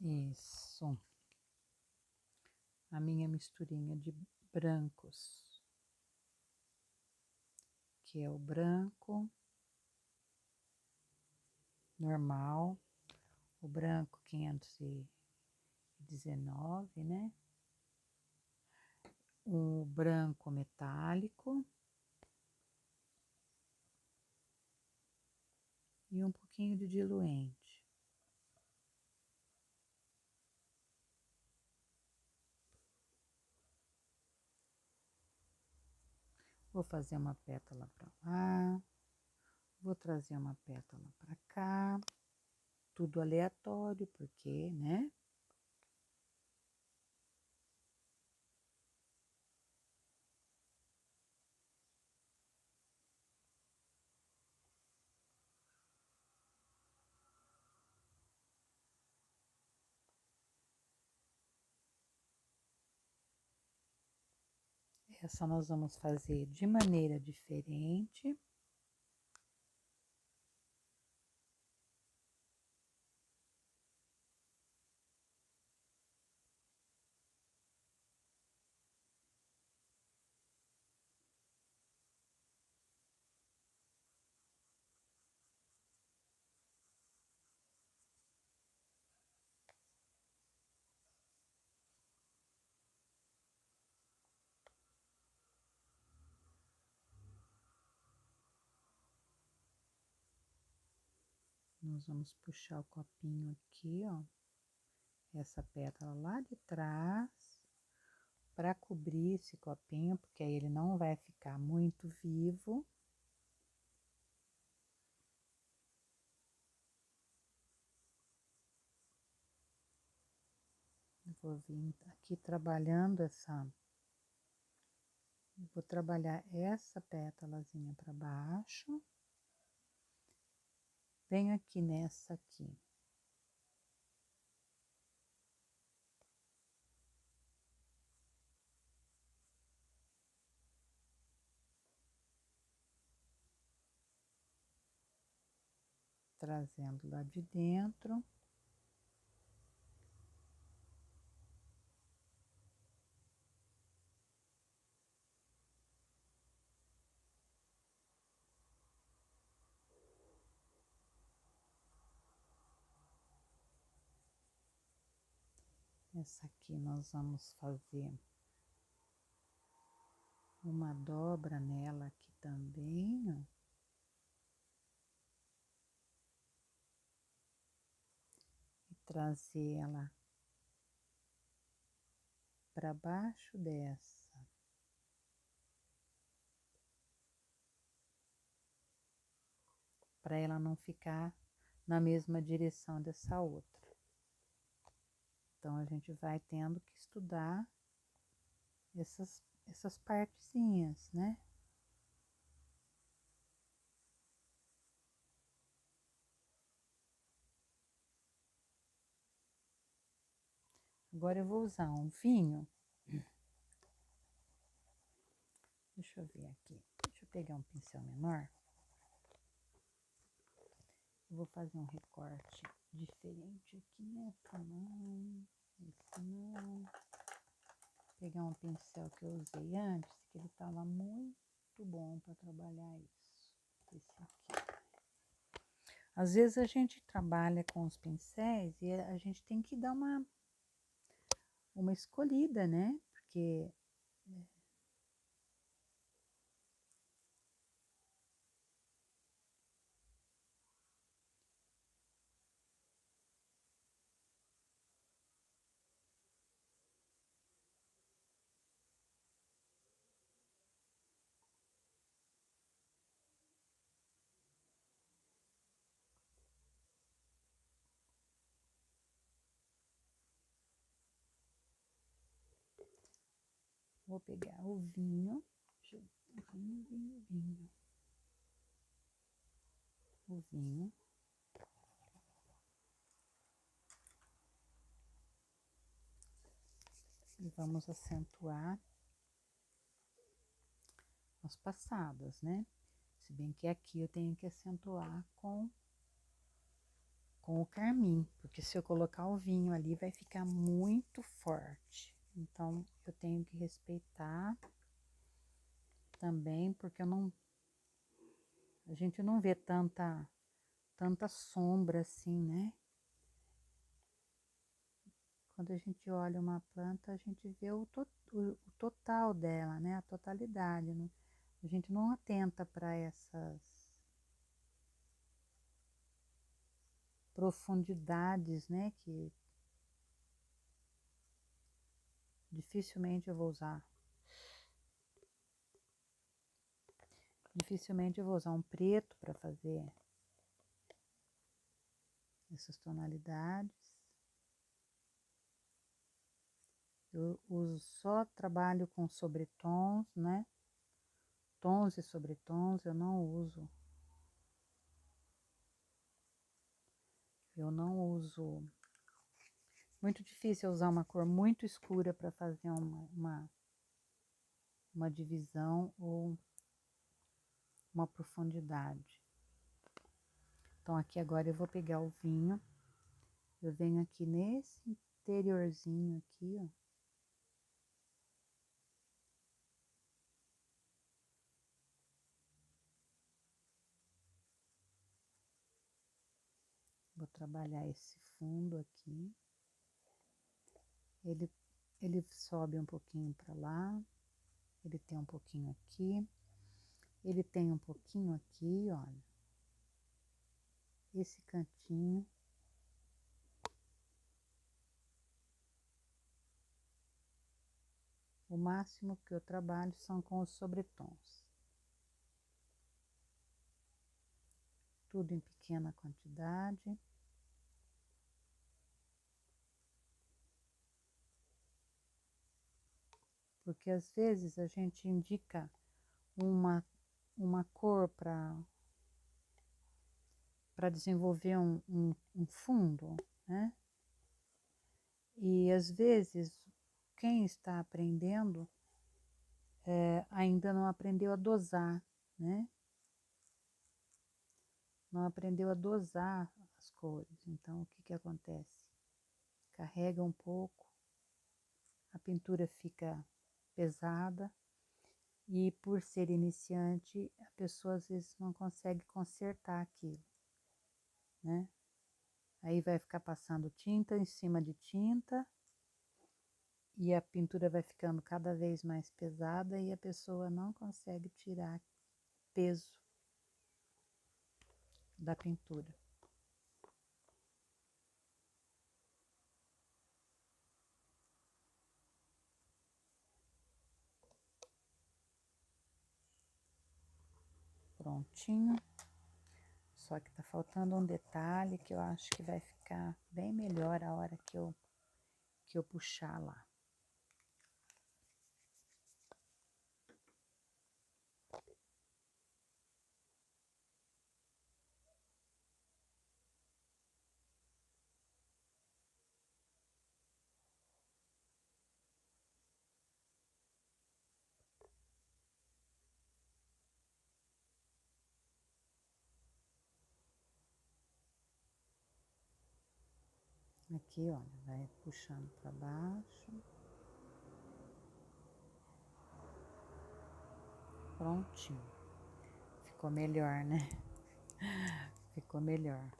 Isso. A minha misturinha de brancos, que é o branco normal, o branco 519, né? O branco metálico e um pouquinho de diluente. Vou fazer uma pétala para lá, vou trazer uma pétala para cá, tudo aleatório, porque, né? Essa nós vamos fazer de maneira diferente. Nós vamos puxar o copinho aqui, ó, essa pétala lá de trás, para cobrir esse copinho, porque aí ele não vai ficar muito vivo. Vou vir aqui trabalhando vou trabalhar essa pétalazinha para baixo. Venho aqui nessa aqui. Trazendo lá de dentro. Essa aqui nós vamos fazer uma dobra nela aqui também, ó. E trazer ela para baixo dessa. Para ela não ficar na mesma direção dessa outra. Então, a gente vai tendo que estudar essas partezinhas, né? Agora eu vou usar um vinho. Deixa eu ver aqui. Deixa eu pegar um pincel menor. Eu vou fazer um recorte diferente aqui nessa mão. Esse não. Vou pegar um pincel que eu usei antes, que ele tava muito bom para trabalhar isso. Esse aqui. Às vezes a gente trabalha com os pincéis e a gente tem que dar uma escolhida, né? Porque vou pegar o vinho. O vinho. E vamos acentuar as passadas, né? Se bem que aqui eu tenho que acentuar com o carmim, porque se eu colocar o vinho ali vai ficar muito forte. Então, eu tenho que respeitar também, porque a gente não vê tanta sombra assim, né? Quando a gente olha uma planta, a gente vê o total dela, né? A totalidade, né? A gente não atenta para essas profundidades, né? Que dificilmente eu vou usar. Dificilmente eu vou usar um preto para fazer essas tonalidades. Eu uso só trabalho com sobretons, né? Tons e sobretons, eu não uso. Muito difícil usar uma cor muito escura para fazer uma divisão ou uma profundidade. Então, aqui agora eu vou pegar o vinho. Eu venho aqui nesse interiorzinho aqui, ó. Vou trabalhar esse fundo aqui. Ele sobe um pouquinho para lá. Ele tem um pouquinho aqui. Ele tem um pouquinho aqui, olha. Esse cantinho. O máximo que eu trabalho são com os sobretons. Tudo em pequena quantidade. Porque às vezes a gente indica uma cor para desenvolver um fundo, né? E às vezes quem está aprendendo ainda não aprendeu a dosar, né? Não aprendeu a dosar as cores. Então, o que que acontece? Carrega um pouco, a pintura fica pesada e por ser iniciante, a pessoa às vezes não consegue consertar aquilo, né? Aí vai ficar passando tinta em cima de tinta e a pintura vai ficando cada vez mais pesada e a pessoa não consegue tirar peso da pintura. Prontinho. Só que tá faltando um detalhe que eu acho que vai ficar bem melhor a hora que eu puxar lá. Aqui, olha, vai puxando para baixo. Prontinho. Ficou melhor, né? Ficou melhor.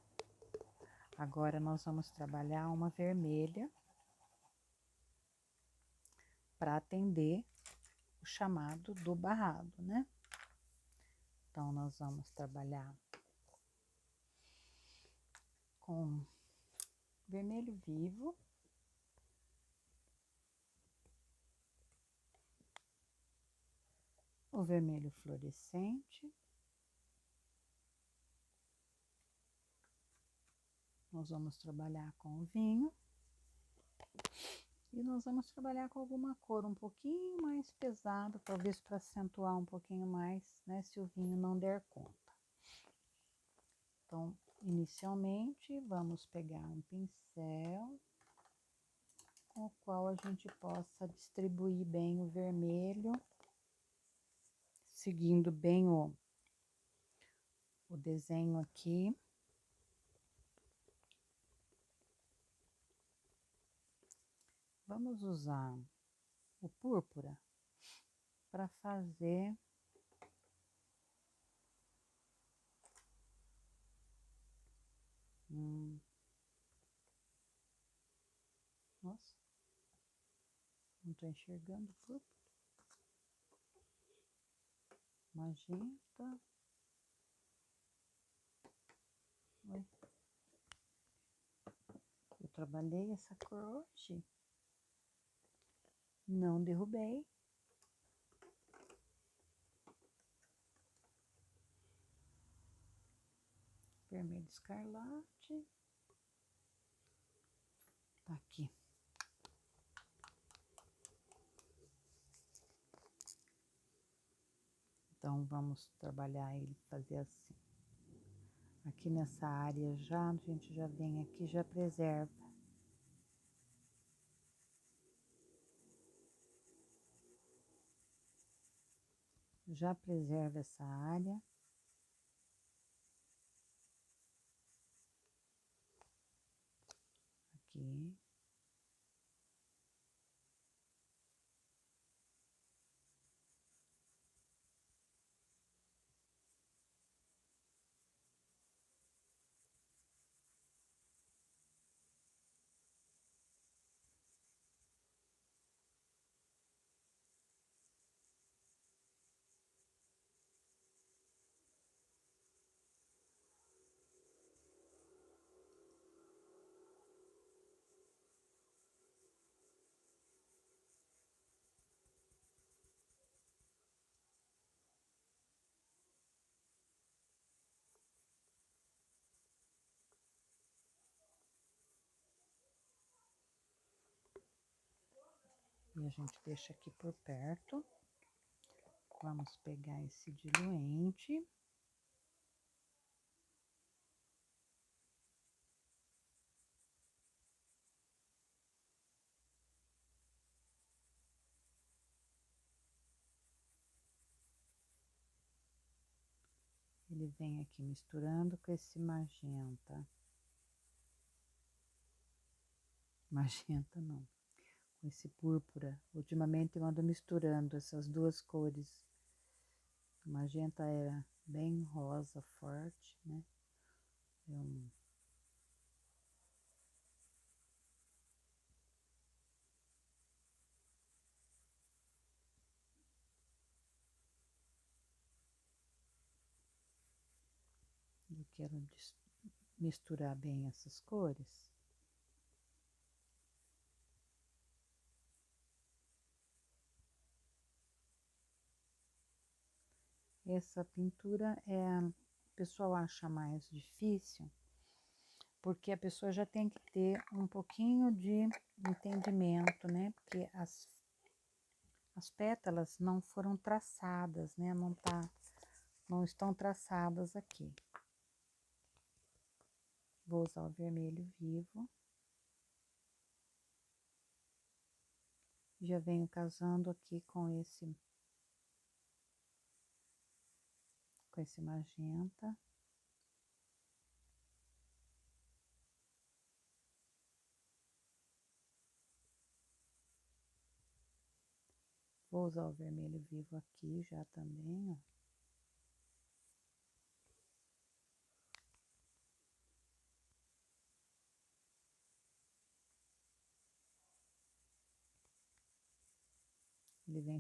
Agora nós vamos trabalhar uma vermelha para atender o chamado do barrado, né? Então, nós vamos trabalhar com vermelho vivo. O vermelho fluorescente. Nós vamos trabalhar com o vinho. E nós vamos trabalhar com alguma cor um pouquinho mais pesada, talvez para acentuar um pouquinho mais, né, se o vinho não der conta. Então, inicialmente, vamos pegar um pincel com o qual a gente possa distribuir bem o vermelho, seguindo bem o desenho aqui. Vamos usar o púrpura para fazer nossa, não estou enxergando o púrpura. Magenta. Oi. Eu trabalhei essa cor hoje. Não derrubei. Vermelho escarlate. Tá aqui. Então, vamos trabalhar ele, fazer assim. Aqui nessa área já, a gente já vem aqui, já preserva. Já preserva essa área. Aqui. E a gente deixa aqui por perto. Vamos pegar esse diluente. Ele vem aqui misturando com esse magenta. Magenta não, com esse púrpura. Ultimamente eu ando misturando essas duas cores. O magenta era bem rosa, forte, né? Eu quero misturar bem essas cores. Essa pintura o pessoal acha mais difícil, porque a pessoa já tem que ter um pouquinho de entendimento, né? Porque as pétalas não foram traçadas, né? Não estão traçadas aqui. Vou usar o vermelho vivo. Já venho casando aqui com esse magenta. Vou usar o vermelho vivo aqui já também, ó. Ele vem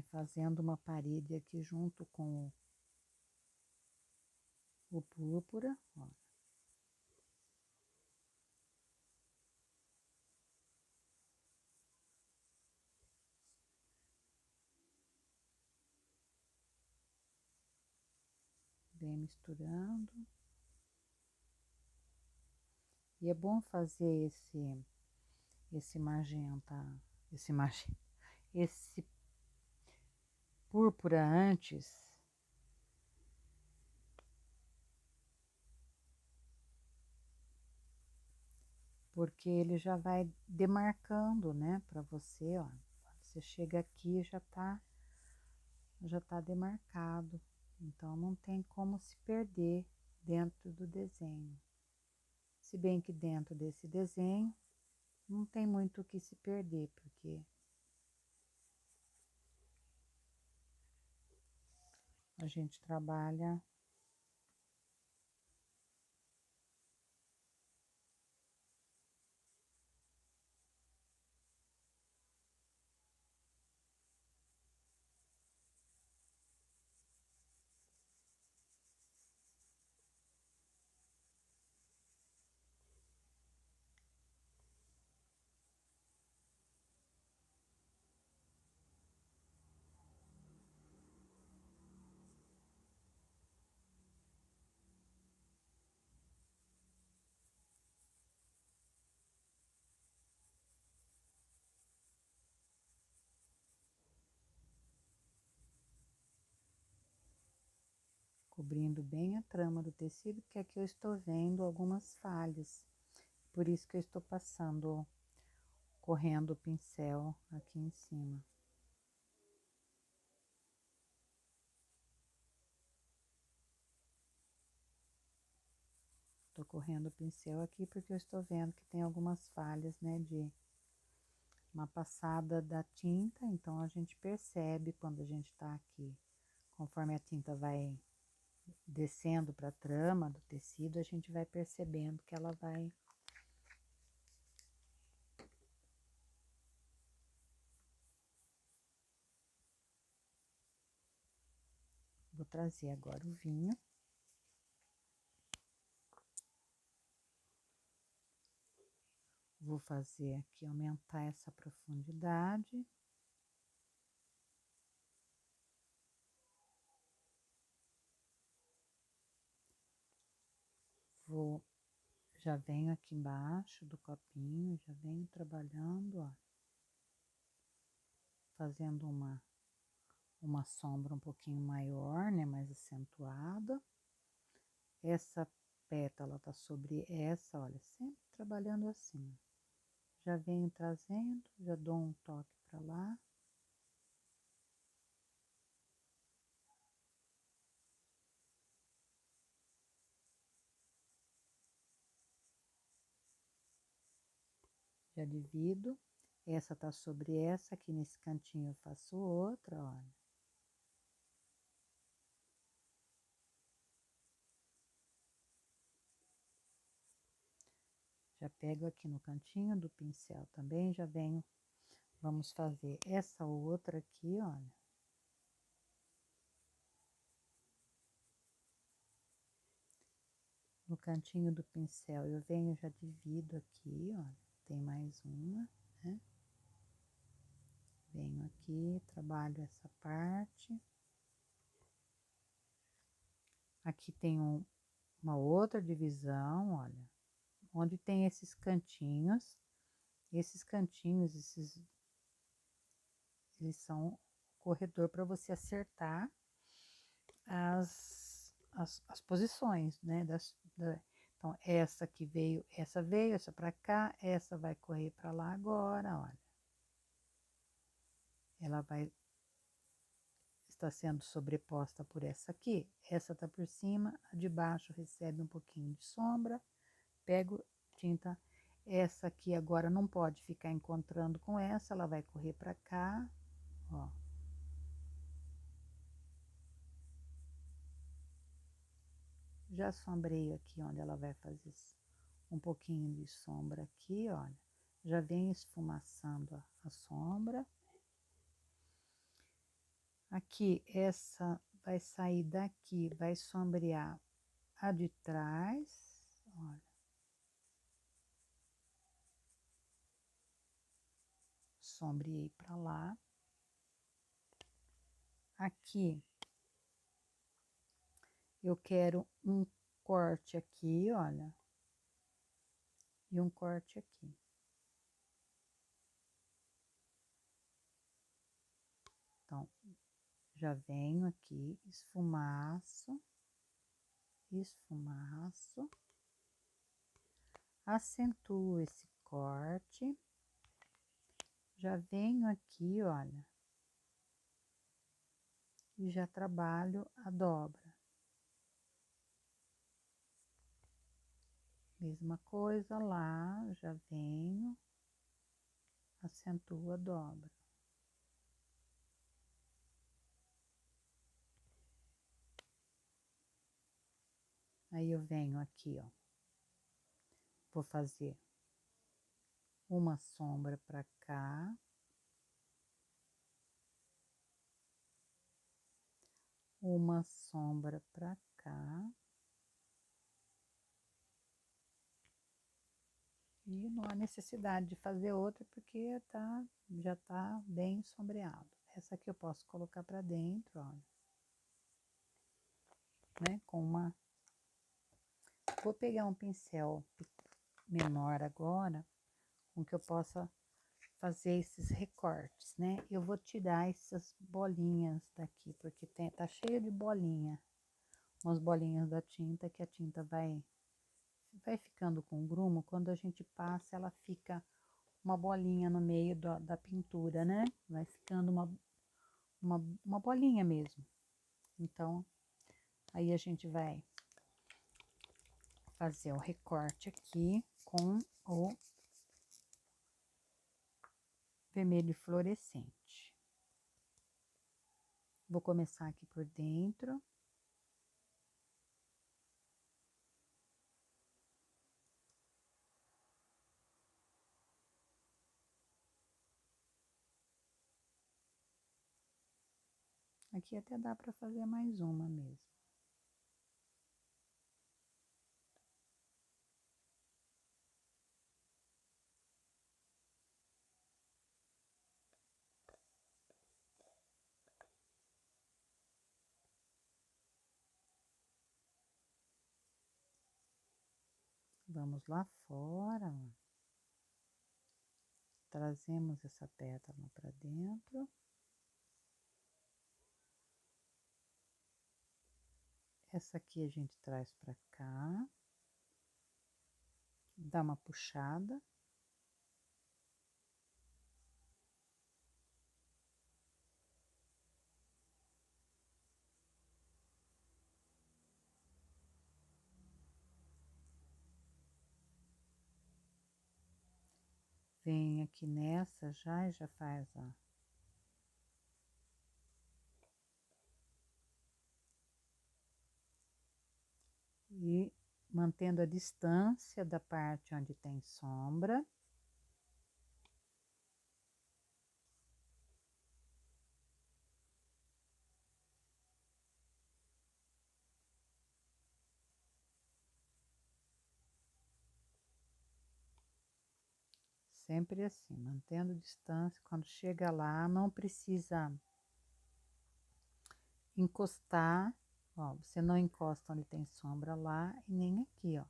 fazendo uma parede aqui junto com o púrpura, ó. Vem misturando. E é bom fazer esse magenta, esse púrpura antes, porque ele já vai demarcando, né, para você, ó. Você chega aqui já tá demarcado, então não tem como se perder dentro do desenho. Se bem que dentro desse desenho não tem muito o que se perder, porque a gente trabalha cobrindo bem a trama do tecido, porque aqui eu estou vendo algumas falhas. Por isso que eu estou passando, correndo o pincel aqui em cima. Estou correndo o pincel aqui porque eu estou vendo que tem algumas falhas, né, de uma passada da tinta, então a gente percebe quando a gente está aqui, conforme a tinta vai descendo para a trama do tecido, a gente vai percebendo que ela vai Vou trazer agora o vinho. Vou fazer aqui, aumentar essa profundidade. Já venho aqui embaixo do copinho, já venho trabalhando, ó. Fazendo uma sombra um pouquinho maior, né, mais acentuada. Essa pétala tá sobre essa, olha, sempre trabalhando assim. Já venho trazendo, já dou um toque para lá. Já divido. Essa tá sobre essa, aqui nesse cantinho eu faço outra, olha. Já pego aqui no cantinho do pincel também, já venho, vamos fazer essa outra aqui, olha. No cantinho do pincel eu venho, já divido aqui, olha, tem mais uma, né? Venho aqui, trabalho essa parte. Aqui tem uma outra divisão, olha, onde tem esses cantinhos, eles são corredor para você acertar as posições, né? Então, essa que veio, essa para cá, essa vai correr para lá agora, olha. Ela vai estar sendo sobreposta por essa aqui. Essa tá por cima, a de baixo recebe um pouquinho de sombra. Pego tinta. Essa aqui agora não pode ficar encontrando com essa, ela vai correr para cá, ó. Já sombreio aqui onde ela vai fazer um pouquinho de sombra aqui, olha. Já vem esfumaçando a sombra. Aqui, essa vai sair daqui, vai sombrear a de trás, olha. Sombreei para lá. Aqui, eu quero um corte aqui, olha. e um corte aqui. Então, já venho aqui, esfumaço, esfumaço, acentuo esse corte, já venho aqui, olha, e já trabalho a dobra. Mesma coisa lá, já venho, acentuo a dobra. Aí eu venho aqui, ó, vou fazer uma sombra para cá, uma sombra para cá, e não há necessidade de fazer outra porque já tá bem sombreado. Essa aqui eu posso colocar para dentro, olha, né, com uma... Vou pegar um pincel menor agora, com que eu possa fazer esses recortes, né? Eu vou tirar essas bolinhas daqui, porque tá cheio de bolinha, umas bolinhas da tinta, que a tinta vai ficando com grumo, quando a gente passa, ela fica uma bolinha no meio da pintura, né? Vai ficando uma bolinha mesmo. Então, aí a gente vai fazer o recorte aqui com o vermelho fluorescente. Vou começar aqui por dentro. Aqui até dá para fazer mais uma mesmo. Vamos lá fora, ó. Trazemos essa pétala para dentro. Essa aqui a gente traz para cá. Dá uma puxada. Vem aqui nessa já e já faz, ó. E mantendo a distância da parte onde tem sombra. Sempre assim, mantendo distância. Quando chega lá, não precisa encostar. Ó, você não encosta onde tem sombra lá e nem aqui, ó.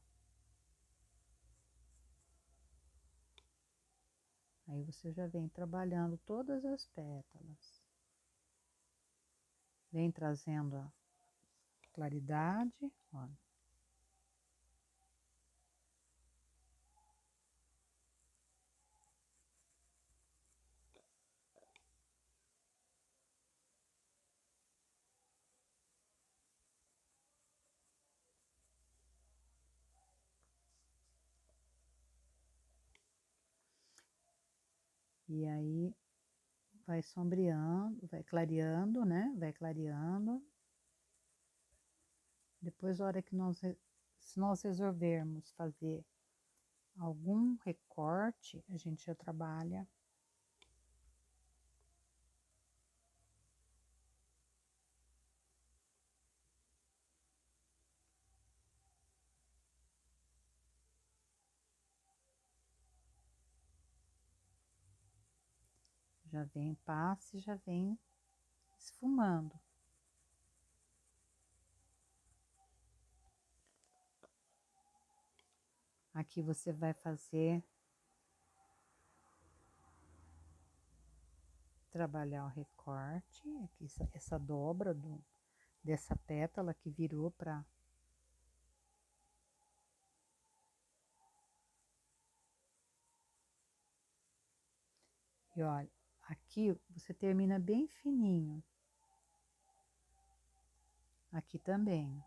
Aí você já vem trabalhando todas as pétalas. Vem trazendo a claridade, ó. E aí vai sombreando, vai clareando, né? Vai clareando. Depois, a hora que se nós resolvermos fazer algum recorte, a gente já trabalha já vem passe, já vem esfumando. Aqui você vai fazer, trabalhar o recorte, aqui essa dobra dessa pétala que virou para... E olha, aqui você termina bem fininho. Aqui também.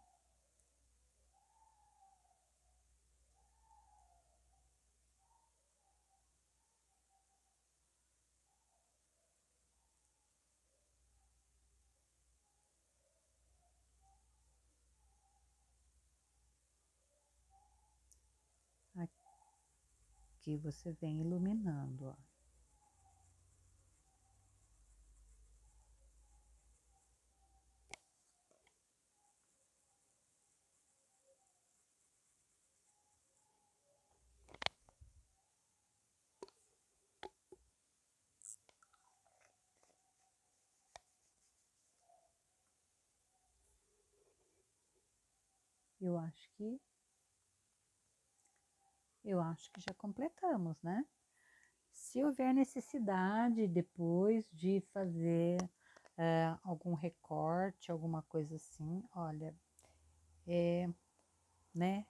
Aqui você vem iluminando, ó. Eu acho que já completamos, né? Se houver necessidade depois de fazer algum recorte, alguma coisa assim, olha, né?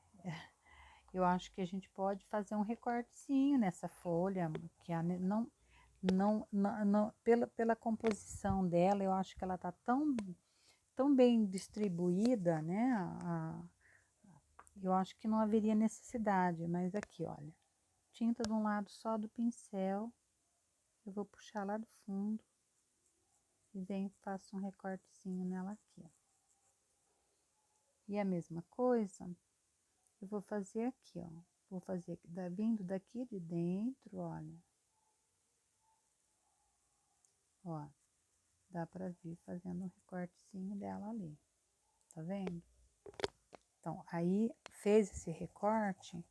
Eu acho que a gente pode fazer um recortezinho nessa folha, que pela composição dela, eu acho que ela tá tão bem distribuída, né? Eu acho que não haveria necessidade, mas aqui, olha, tinta de um lado só do pincel, eu vou puxar lá do fundo e venho e faço um recortezinho nela aqui, ó. E a mesma coisa, eu vou fazer aqui, ó. Vou fazer vindo daqui de dentro, olha. Ó, dá pra vir fazendo um recortezinho dela ali, tá vendo? Então, aí, fez esse recorte,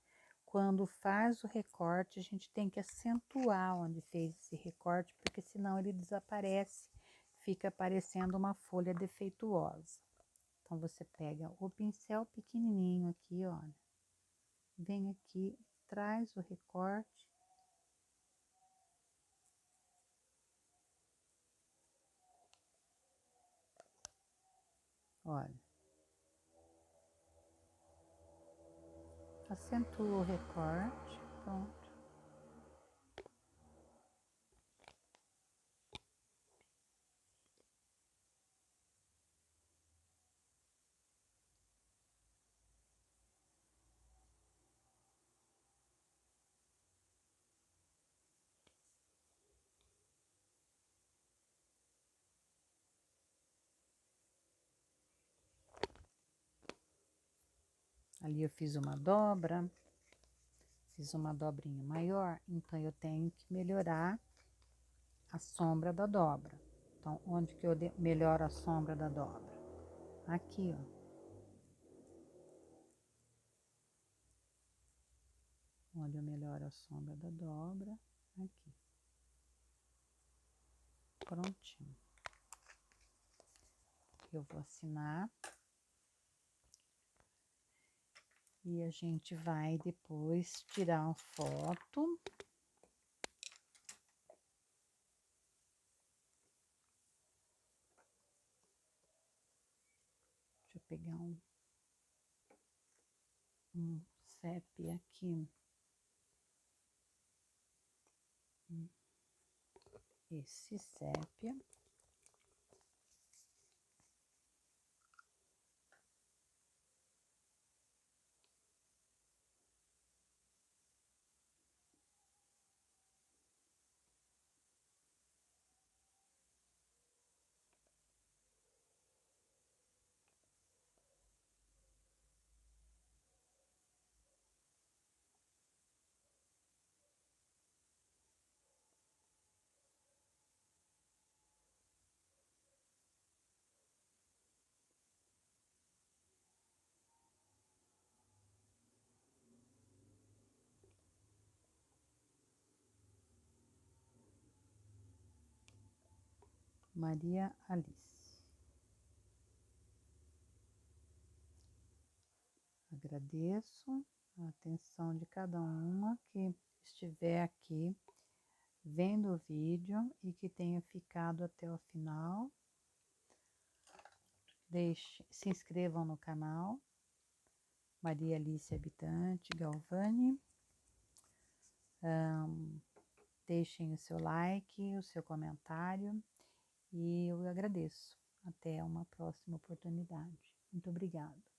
quando faz o recorte, a gente tem que acentuar onde fez esse recorte, porque senão ele desaparece, fica parecendo uma folha defeituosa. Então, você pega o pincel pequenininho aqui, olha, vem aqui, traz o recorte. Olha, acentua o recorte, pronto. Ali eu fiz uma dobra, fiz uma dobrinha maior, então eu tenho que melhorar a sombra da dobra. Então, onde que eu melhoro a sombra da dobra? Aqui, ó. Onde eu melhoro a sombra da dobra, aqui. Prontinho. Eu vou assinar. E a gente vai depois tirar uma foto. Deixa eu pegar um sépia aqui. Esse sépia. Maria Alice. Agradeço a atenção de cada uma que estiver aqui vendo o vídeo e que tenha ficado até o final. Se inscrevam no canal Maria Alice Habitante Galvani. Deixem o seu like, o seu comentário e eu agradeço. Até uma próxima oportunidade. Muito obrigada.